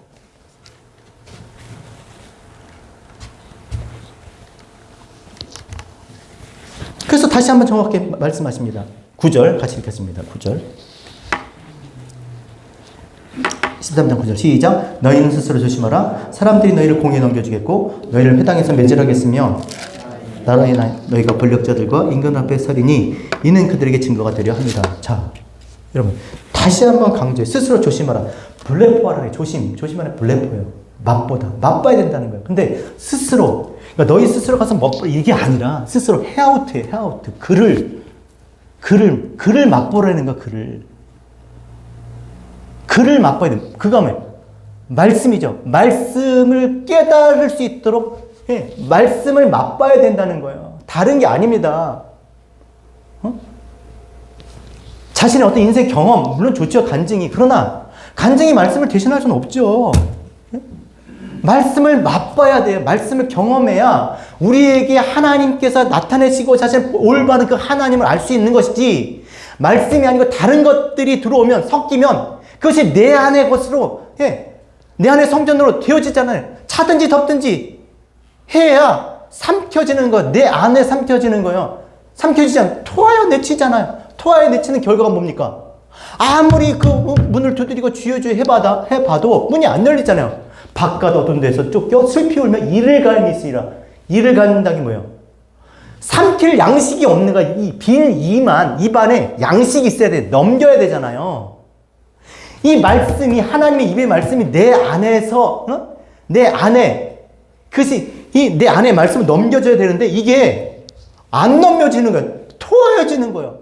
그래서 다시 한번 정확하게 말씀하십니다. 9절 같이 읽겠습니다. 9절. 13장 9절 시작. 너희는 스스로 조심하라. 사람들이 너희를 공에 넘겨주겠고 너희를 회당에서 매질하겠으며 나로 인하여 너희가 권력자들과 임금 앞에 서리니 이는 그들에게 증거가 되려 합니다. 자, 여러분 다시 한번 강조해. 스스로 조심하라. 블레포하라 그래. 조심하라. 블레포예요. 맛봐야 된다는 거예요. 근데 스스로, 그러니까 너희 스스로 가서 이게 아니라 스스로 헤아우트해. 헤아우트. 글을 맛보라는 거야. 글을 맛봐야 돼. 그가 뭐예요? 말씀이죠. 말씀을 깨달을 수 있도록 말씀을 맛봐야 된다는 거예요. 다른 게 아닙니다. 자신의 어떤 인생 경험, 물론 좋죠. 간증이. 그러나 간증이 말씀을 대신할 수는 없죠. 말씀을 맛봐야 돼요. 말씀을 경험해야 우리에게 하나님께서 나타내시고 자신의 올바른 그 하나님을 알 수 있는 것이지, 말씀이 아니고 다른 것들이 들어오면, 섞이면 그것이 내 안의 것으로, 내 안의 성전으로 되어지잖아요. 차든지 덮든지 해야 삼켜지는 거, 내 안에 삼켜지는 거예요. 삼켜지지 않아요. 토하여 내치잖아요. 토하여 내치는 결과가 뭡니까? 아무리 그 문을 두드리고 주여주여 해봐도 문이 안 열리잖아요. 바깥 어두운 데서 쫓겨 슬피 울며 이를 갈미 있으리라. 이를 갈는다는 게 뭐예요? 삼킬 양식이 없는 거야. 이 빈 입 안에 양식이 있어야 돼. 넘겨야 되잖아요. 이 말씀이, 하나님의 입의 말씀이 내 안에서, 내 안에, 그것이 내 안에 말씀을 넘겨줘야 되는데 이게 안 넘겨지는 거예요. 토하여지는 거예요.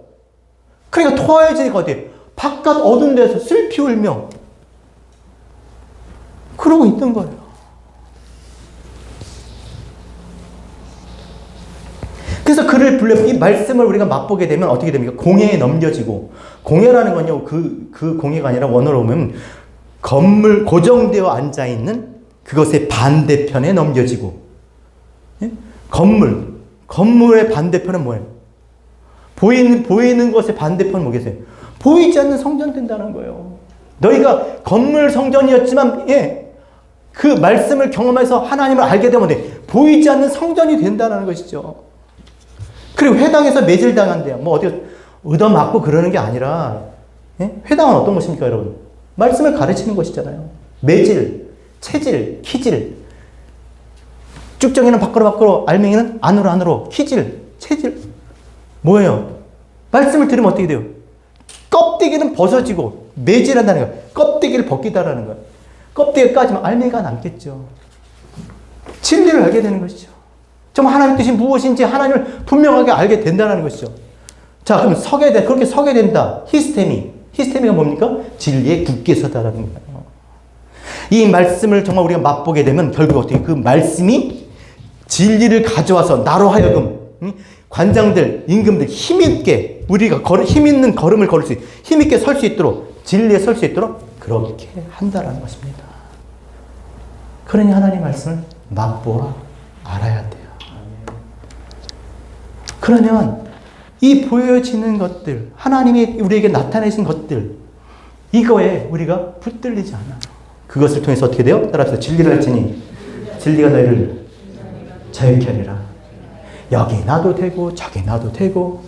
그러니까 토하여지니까 어때요? 바깥 어두운 데서 슬피 울며 그러고 있는 거예요. 그래서 이 말씀을 우리가 맛보게 되면 어떻게 됩니까? 공회에 넘겨지고, 공회라는 건요, 그 공회가 아니라 원어로 보면 건물 고정되어 앉아있는 그것의 반대편에 넘겨지고, 건물의 반대편은 뭐예요? 보이는 것의 반대편은 뭐겠어요? 보이지 않는 성전 된다는 거예요. 너희가 건물 성전이었지만, 그 말씀을 경험해서 하나님을 알게 되면 보이지 않는 성전이 된다는 것이죠. 그리고 회당에서 매질당한대요. 뭐 어디 얻어맞고 그러는 게 아니라, 회당은 어떤 것입니까, 여러분? 말씀을 가르치는 것이잖아요. 매질, 체질, 키질. 쭉정이는 밖으로, 알맹이는 안으로, 키질, 체질. 뭐예요? 말씀을 들으면 어떻게 돼요? 껍데기는 벗어지고 매질한다는 거예요. 껍데기를 벗기다라는 거예요. 껍데기가 까지면 알맹이가 남겠죠. 진리를 알게 되는 것이죠. 정말 하나님 뜻이 무엇인지 하나님을 분명하게 알게 된다는 것이죠. 자, 그럼 그렇게 서게 된다. 히스테미가 뭡니까? 진리에 굳게 서다라는 거예요. 이 말씀을 정말 우리가 맛보게 되면 결국 어떻게 그 말씀이 진리를 가져와서 나로 하여금 관장들, 임금들 힘있게 우리가 힘있는 걸음을 걸을 수 있도록 힘있게 설 수 있도록 진리에 설 수 있도록 그렇게 한다라는 것입니다. 그러니 하나님 말씀을 맛보아 알아야 돼요. 그러면 이 보여지는 것들, 하나님이 우리에게 나타내신 것들, 이거에 우리가 붙들리지 않아요. 그것을 통해서 어떻게 돼요? 따라서 진리를 알지니 진리가 너희를 자유케 하리라. 여기 놔도 되고 저기 놔도 되고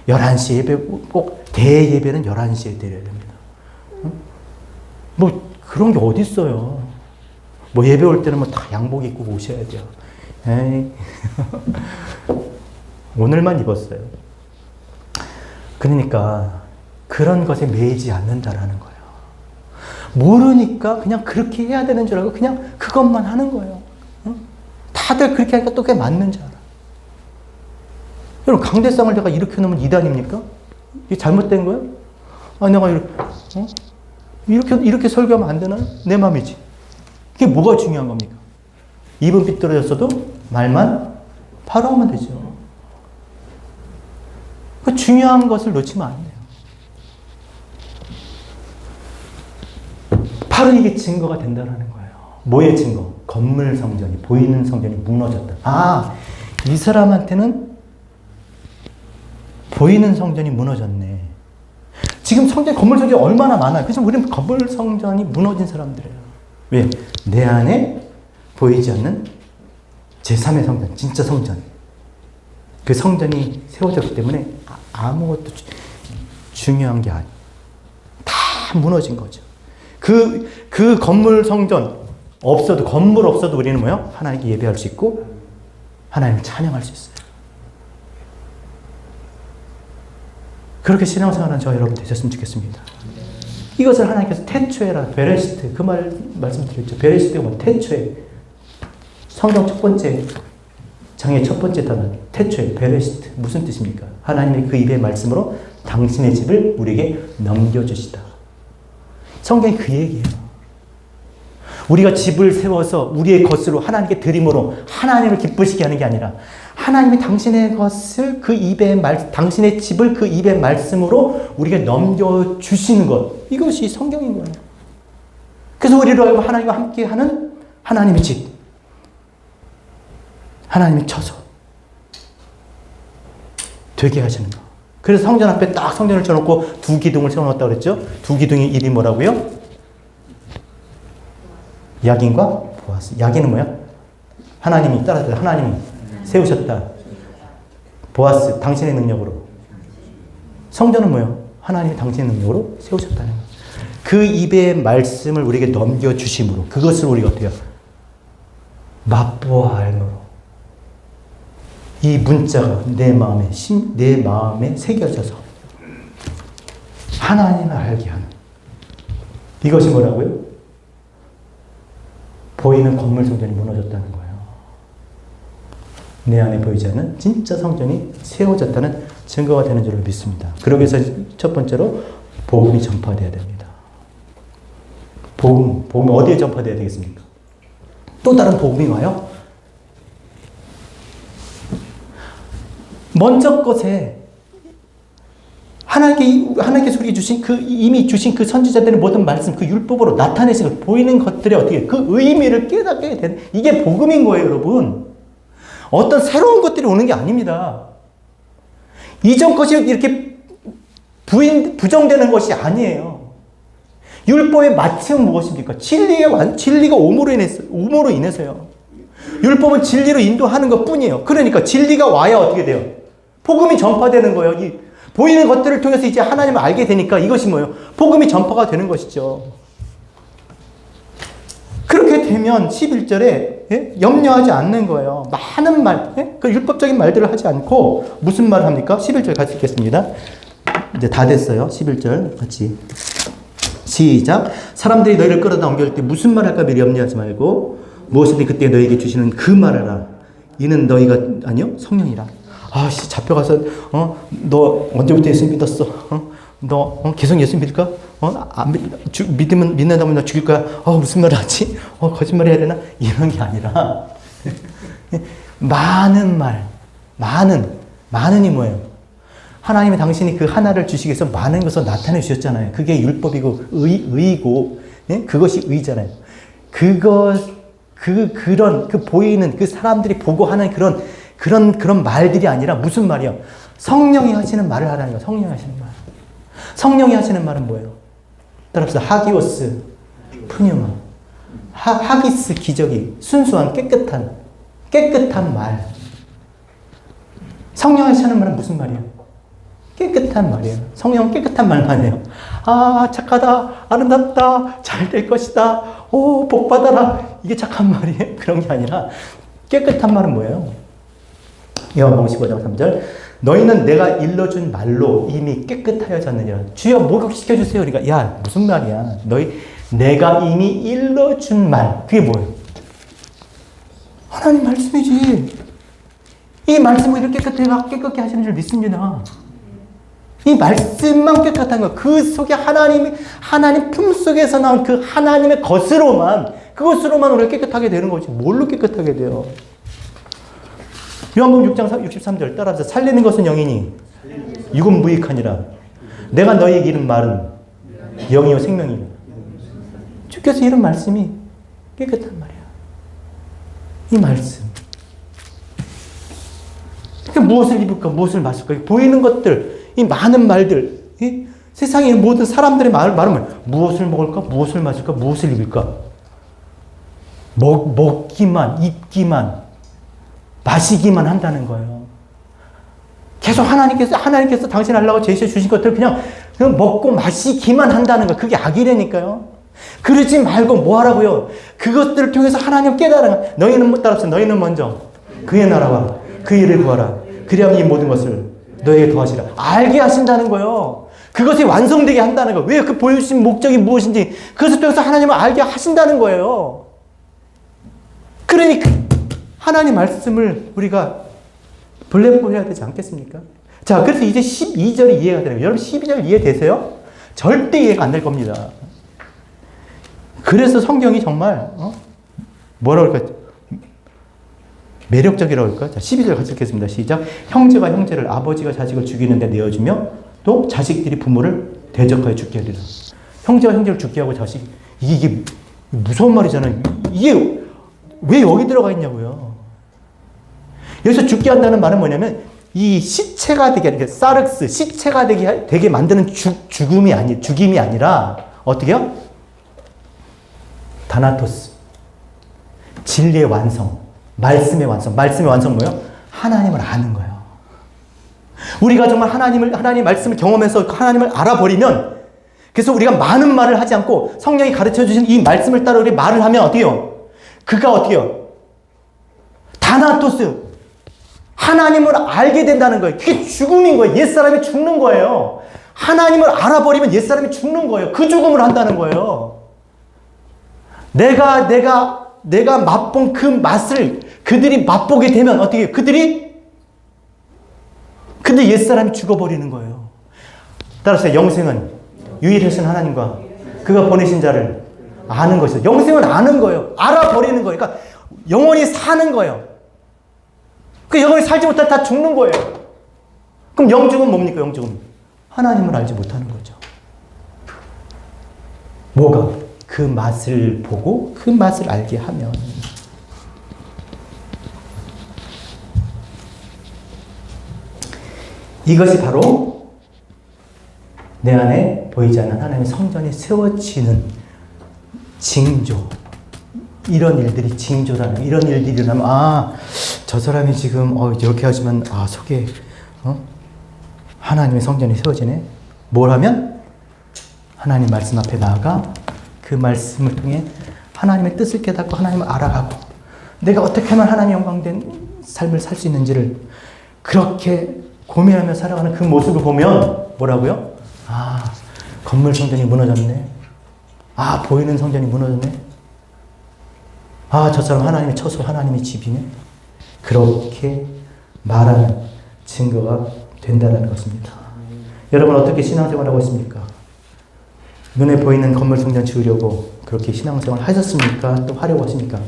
11시 예배 꼭 대예배는 11시에 드려야 됩니다. 뭐 그런 게 어디 있어요. 뭐 예배 올 때는 뭐 다 양복 입고 오셔야 돼요. 에이. 오늘만 입었어요. 그러니까 그런 것에 매이지 않는다라는 거예요. 모르니까 그냥 그렇게 해야 되는 줄 알고 그냥 그것만 하는 거예요. 다들 그렇게 하니까 또 그게 맞는 줄 알아. 여러분, 강대상을 내가 이렇게 놓으면 이단입니까? 이게 잘못된 거예요? 아, 내가 이렇게 설교하면 안 되나? 내 마음이지. 그게 뭐가 중요한 겁니까? 입은 삐뚤어졌어도 말만 바로 하면 되죠. 그 중요한 것을 놓치면 안 돼요. 바로 이게 증거가 된다는 거예요. 뭐의 증거? 건물 성전이, 보이는 성전이 무너졌다. 아, 이 사람한테는 보이는 성전이 무너졌네. 지금 건물 성전이 얼마나 많아요. 그래서 우리는 건물 성전이 무너진 사람들이에요. 왜? 내 안에 보이지 않는 제3의 성전, 진짜 성전. 그 성전이 세워졌기 때문에 아무것도 중요한 게 아니에요. 다 무너진 거죠. 그 건물 성전 없어도, 건물 없어도 우리는 뭐요? 하나님께 예배할 수 있고, 하나님을 찬양할 수 있어요. 그렇게 신앙생활하는 저와 여러분 되셨으면 좋겠습니다. 이것을 하나님께서 태초에라, 베레시트, 그 말씀드렸죠. 베레시트가 뭐 태초에, 성경 첫 번째, 장의 첫 번째 단어, 태초에, 베레시트. 무슨 뜻입니까? 하나님의 그 입의 말씀으로 당신의 집을 우리에게 넘겨주시다. 성경이 그 얘기예요. 우리가 집을 세워서 우리의 것으로 하나님께 드림으로 하나님을 기쁘시게 하는 게 아니라 하나님이 당신의 것을 그 입의 당신의 집을 그 입의 말씀으로 우리에게 넘겨주시는 것. 이것이 성경인 거예요. 그래서 우리로 하여금 하나님과 함께하는 하나님의 집. 하나님이 쳐서 되게 하시는 거. 그래서 성전 앞에 딱 성전을 쳐놓고 두 기둥을 세워놓았다고 그랬죠? 두 기둥의 이름이 뭐라고요? 야긴과 보아스. 야긴은 뭐야? 하나님이 세우셨다. 보아스, 당신의 능력으로. 성전은 뭐예요? 하나님이 당신의 능력으로 세우셨다는 거예요. 그 입의 말씀을 우리에게 넘겨주심으로 그것을 우리가 어떻게 해요? 맛보아 알므로 이 문자가 내 마음에 새겨져서 하나님을 알게 하는 이것이 뭐라고요? 보이는 건물 성전이 무너졌다는 거예요. 내 안에 보이지 않는 진짜 성전이 세워졌다는 증거가 되는 줄로 믿습니다. 그러기 위해서 첫 번째로 복음이 전파되어야 됩니다. 복음이 어디에 전파되어야 되겠습니까? 또 다른 복음이 와요? 먼저 것에 하나님께서 우리에게 주신 이미 주신 그 선지자들의 모든 말씀, 그 율법으로 나타내신 것, 보이는 것들의 어떻게 그 의미를 깨닫게 되는 이게 복음인 거예요, 여러분. 어떤 새로운 것들이 오는 게 아닙니다. 이전 것이 이렇게 부정되는 것이 아니에요. 율법의 마침은 무엇입니까? 진리가 오므로 인해서요. 율법은 진리로 인도하는 것 뿐이에요. 그러니까 진리가 와야 어떻게 돼요? 복음이 전파되는 거예요. 보이는 것들을 통해서 이제 하나님을 알게 되니까 이것이 뭐예요? 복음이 전파가 되는 것이죠. 그렇게 되면 11절에 예? 염려하지 않는 거예요. 많은 말, 예? 그 율법적인 말들을 하지 않고 무슨 말을 합니까? 11절 같이 읽겠습니다. 이제 다 됐어요. 11절 같이 시작. 사람들이 너희를 끌어다 옮길 때 무슨 말 할까 미리 염려하지 말고 무엇이든 그때 너희에게 주시는 그 말을 하라. 이는 너희가 아니요 성령이라. 아씨 잡혀가서 너 언제부터 예수 믿었어? 너 계속 예수 믿을까? 믿으면 믿는다면 너 죽일 거야. 무슨 말을 하지? 거짓말 해야 되나? 이런 게 아니라 많은이 뭐예요? 하나님이 당신이 그 하나를 주시기 위해서 많은 것을 나타내 주셨잖아요. 그게 율법이고 의이고 예? 그것이 의잖아요. 그런 보이는 그 사람들이 보고 하는 그런 말들이 아니라 무슨 말이요? 성령이 하시는 말을 하라는 거예요. 성령이 하시는 말. 성령이 하시는 말은 뭐예요? 따라서 하기오스, 푸뉴마, 하기스 기저귀, 순수한 깨끗한 말. 성령이 하시는 말은 무슨 말이에요? 깨끗한 말이에요. 성령은 깨끗한 말만 해요. 착하다, 아름답다, 잘 될 것이다, 복 받아라. 이게 착한 말이에요. 그런 게 아니라 깨끗한 말은 뭐예요? 요한복음 15장 3절. 너희는 내가 일러준 말로 이미 깨끗하여졌느니라. 주여 목욕시켜주세요. 그러니까 야 무슨 말이야. 내가 이미 일러준 말. 그게 뭐예요? 하나님 말씀이지. 이 말씀을 이렇게 깨끗하게 하시는 줄 믿습니다. 이 말씀만 깨끗한 거. 그 속에 하나님 품 속에서 나온 그 하나님의 그것으로만 우리가 깨끗하게 되는 거지. 뭘로 깨끗하게 돼요? 요한복음 6장 63절 따라서 살리는 것은 영이니 육은 무익하니라. 내가 너희에게 이른 말은 영이요 생명이요. 주께서 이른 말씀이 깨끗한 말이야. 이 말씀. 그러니까 무엇을 입을까, 무엇을 마실까, 보이는 것들, 이 많은 말들, 이 세상의 모든 사람들의 말은 무엇을 먹을까, 무엇을 마실까, 무엇을 입을까. 먹기만, 입기만, 마시기만 한다는 거예요. 계속 하나님께서 당신 하려고 제시해 주신 것들을 그냥 먹고 마시기만 한다는 거예요. 그게 악이라니까요. 그러지 말고 뭐 하라고요? 그것들을 통해서 하나님 깨달아. 너희는 먼저 그의 나라와 그 일을 구하라. 그리하면 이 모든 것을 너에게 더하시라. 알게 하신다는 거예요. 그것이 완성되게 한다는 거예요. 왜 그 보여주신 목적이 무엇인지 그것을 통해서 하나님을 알게 하신다는 거예요. 그러니 하나님 말씀을 우리가 블랙볼해야 되지 않겠습니까? 자, 그래서 이제 12절이 이해가 되는 거예요. 여러분 12절 이해되세요? 절대 이해가 안 될 겁니다. 그래서 성경이 정말 뭐라고 할까? 매력적이라고 할까? 자, 12절 같이 읽겠습니다. 시작. 형제가 형제를, 아버지가 자식을 죽이는데 내어주며 또 자식들이 부모를 대적하여 죽게 하리라. 형제가 형제를 죽게 하고 이게 무서운 말이잖아요. 이게 왜 여기 들어가 있냐고요. 여기서 죽게 한다는 말은 뭐냐면 이 시체가 되게 사륵스 시체가 되게 만드는 죽임이 아니라 어떻게요? 다나토스 진리의 완성, 말씀의 완성. 말씀의 완성 뭐예요? 하나님을 아는 거예요. 우리가 정말 하나님의 말씀을 경험해서 하나님을 알아버리면, 그래서 우리가 많은 말을 하지 않고 성령이 가르쳐 주신 이 말씀을 따라 우리 말을 하면 어때요? 그가 어때요? 다나토스 하나님을 알게 된다는 거예요. 그게 죽음인 거예요. 옛사람이 죽는 거예요. 하나님을 알아버리면 옛사람이 죽는 거예요. 그 죽음을 한다는 거예요. 내가 맛본 그 맛을 그들이 맛보게 되면 어떻게 해요? 근데 옛사람이 죽어버리는 거예요. 따라서 영생은 유일하신 하나님과 그가 보내신 자를 아는 것이죠. 영생은 아는 거예요. 알아버리는 거예요. 그러니까 영원히 사는 거예요. 그 영원히 살지 못하면 다 죽는 거예요. 그럼 영죽은 뭡니까? 영죽은 하나님을 알지 못하는 거죠. 뭐가? 그 맛을 보고 그 맛을 알게 하면. 이것이 바로 내 안에 보이지 않는 하나님의 성전이 세워지는 징조. 이런 일들이 징조라는, 이런 일들이 일어나면 저 사람이 지금 이렇게 하지만 속에 하나님의 성전이 세워지네. 뭘 하면? 하나님 말씀 앞에 나아가 그 말씀을 통해 하나님의 뜻을 깨닫고 하나님을 알아가고 내가 어떻게 하면 하나님의 영광된 삶을 살 수 있는지를 그렇게 고민하며 살아가는 그 모습을 보면 뭐라고요? 아, 건물 성전이 무너졌네. 아, 보이는 성전이 무너졌네. 아, 저 사람 하나님의 처소, 하나님의 집이네. 그렇게 말하는 증거가 된다는 것입니다. 여러분 어떻게 신앙생활하고 있습니까? 눈에 보이는 건물 성전 지으려고 그렇게 신앙생활 하셨습니까? 또 하려고 하십니까?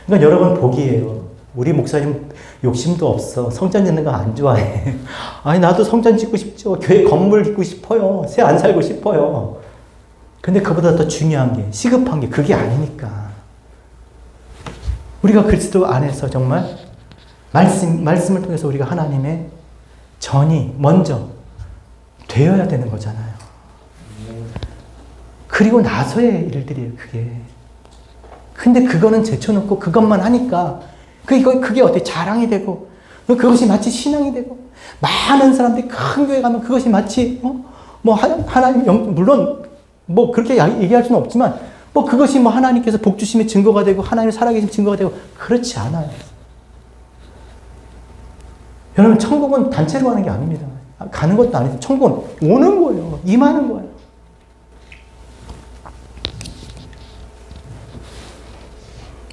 그러니까 여러분 복이에요. 우리 목사님 욕심도 없어. 성전 짓는 거 안 좋아해. 아니 나도 성전 짓고 싶죠. 교회 건물 짓고 싶어요. 새 안 살고 싶어요. 근데 그보다 더 중요한 게 시급한 게 그게 아니니까. 우리가 그리스도 안에서 정말 말씀을 통해서 우리가 하나님의 전이 먼저 되어야 되는 거잖아요. 그리고 나서의 일들이에요, 그게. 근데 그거는 제쳐놓고 그것만 하니까 그게 어떻게 자랑이 되고 그것이 마치 신앙이 되고 많은 사람들이 큰 교회 가면 그것이 마치 뭐 하나님 물론 뭐 그렇게 얘기할 수는 없지만 뭐 그것이 뭐 하나님께서 복 주심의 증거가 되고 하나님의 살아계신 증거가 되고 그렇지 않아요. 여러분 천국은 단체로 가는 게 아닙니다. 가는 것도 아니고 천국은 오는 거예요. 임하는 거예요.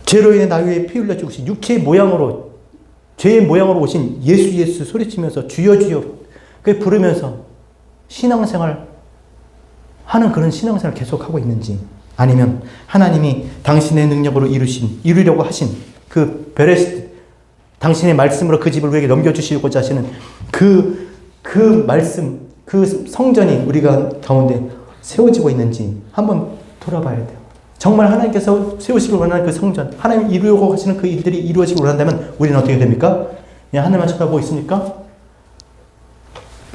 죄로 인해 나 위에 피 흘려 죽으신 육체의 모양으로 죄의 모양으로 오신 예수 소리치면서 주여 주여 그 부르면서 신앙생활 하는 그런 신앙생활을 계속하고 있는지 아니면 하나님이 당신의 능력으로 이루려고 하신 그 베레시트 당신의 말씀으로 그 집을 우리에게 넘겨주시고자 하시는 그 말씀 그 성전이 우리가 가운데 세워지고 있는지 한번 돌아봐야 돼요. 정말 하나님께서 세우시길 원하는 그 성전, 하나님 이루려고 하시는 그 일들이 이루어지길 원한다면 우리는 어떻게 됩니까? 그냥 하늘만 쳐다보고 있습니까?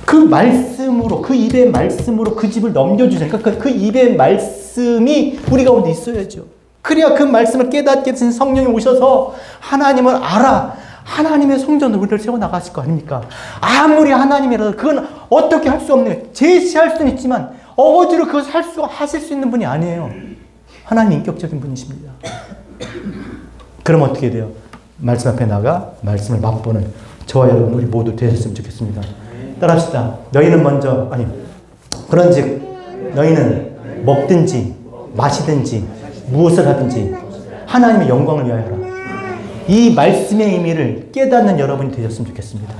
그 말씀으로, 그 입의 말씀으로 그 집을 넘겨주세요. 그러니까 그 입의 말씀이 우리 가운데 있어야죠. 그래야 그 말씀을 깨닫게 되신 성령이 오셔서 하나님을 알아. 하나님의 성전을 우리를 세워나가실 거 아닙니까? 아무리 하나님이라도 그건 어떻게 할 수 없는, 제시할 수는 있지만 어거지로 그것을 하실 수 있는 분이 아니에요. 하나님 인격적인 분이십니다. 그럼 어떻게 돼요? 말씀 앞에 나가 말씀을 맛보는 저와 여러분 우리 모두 되셨으면 좋겠습니다. 따라합시다. 너희는 먼저 그런즉 너희는 먹든지 마시든지 무엇을 하든지 하나님의 영광을 위하여 하라. 이 말씀의 의미를 깨닫는 여러분이 되셨으면 좋겠습니다.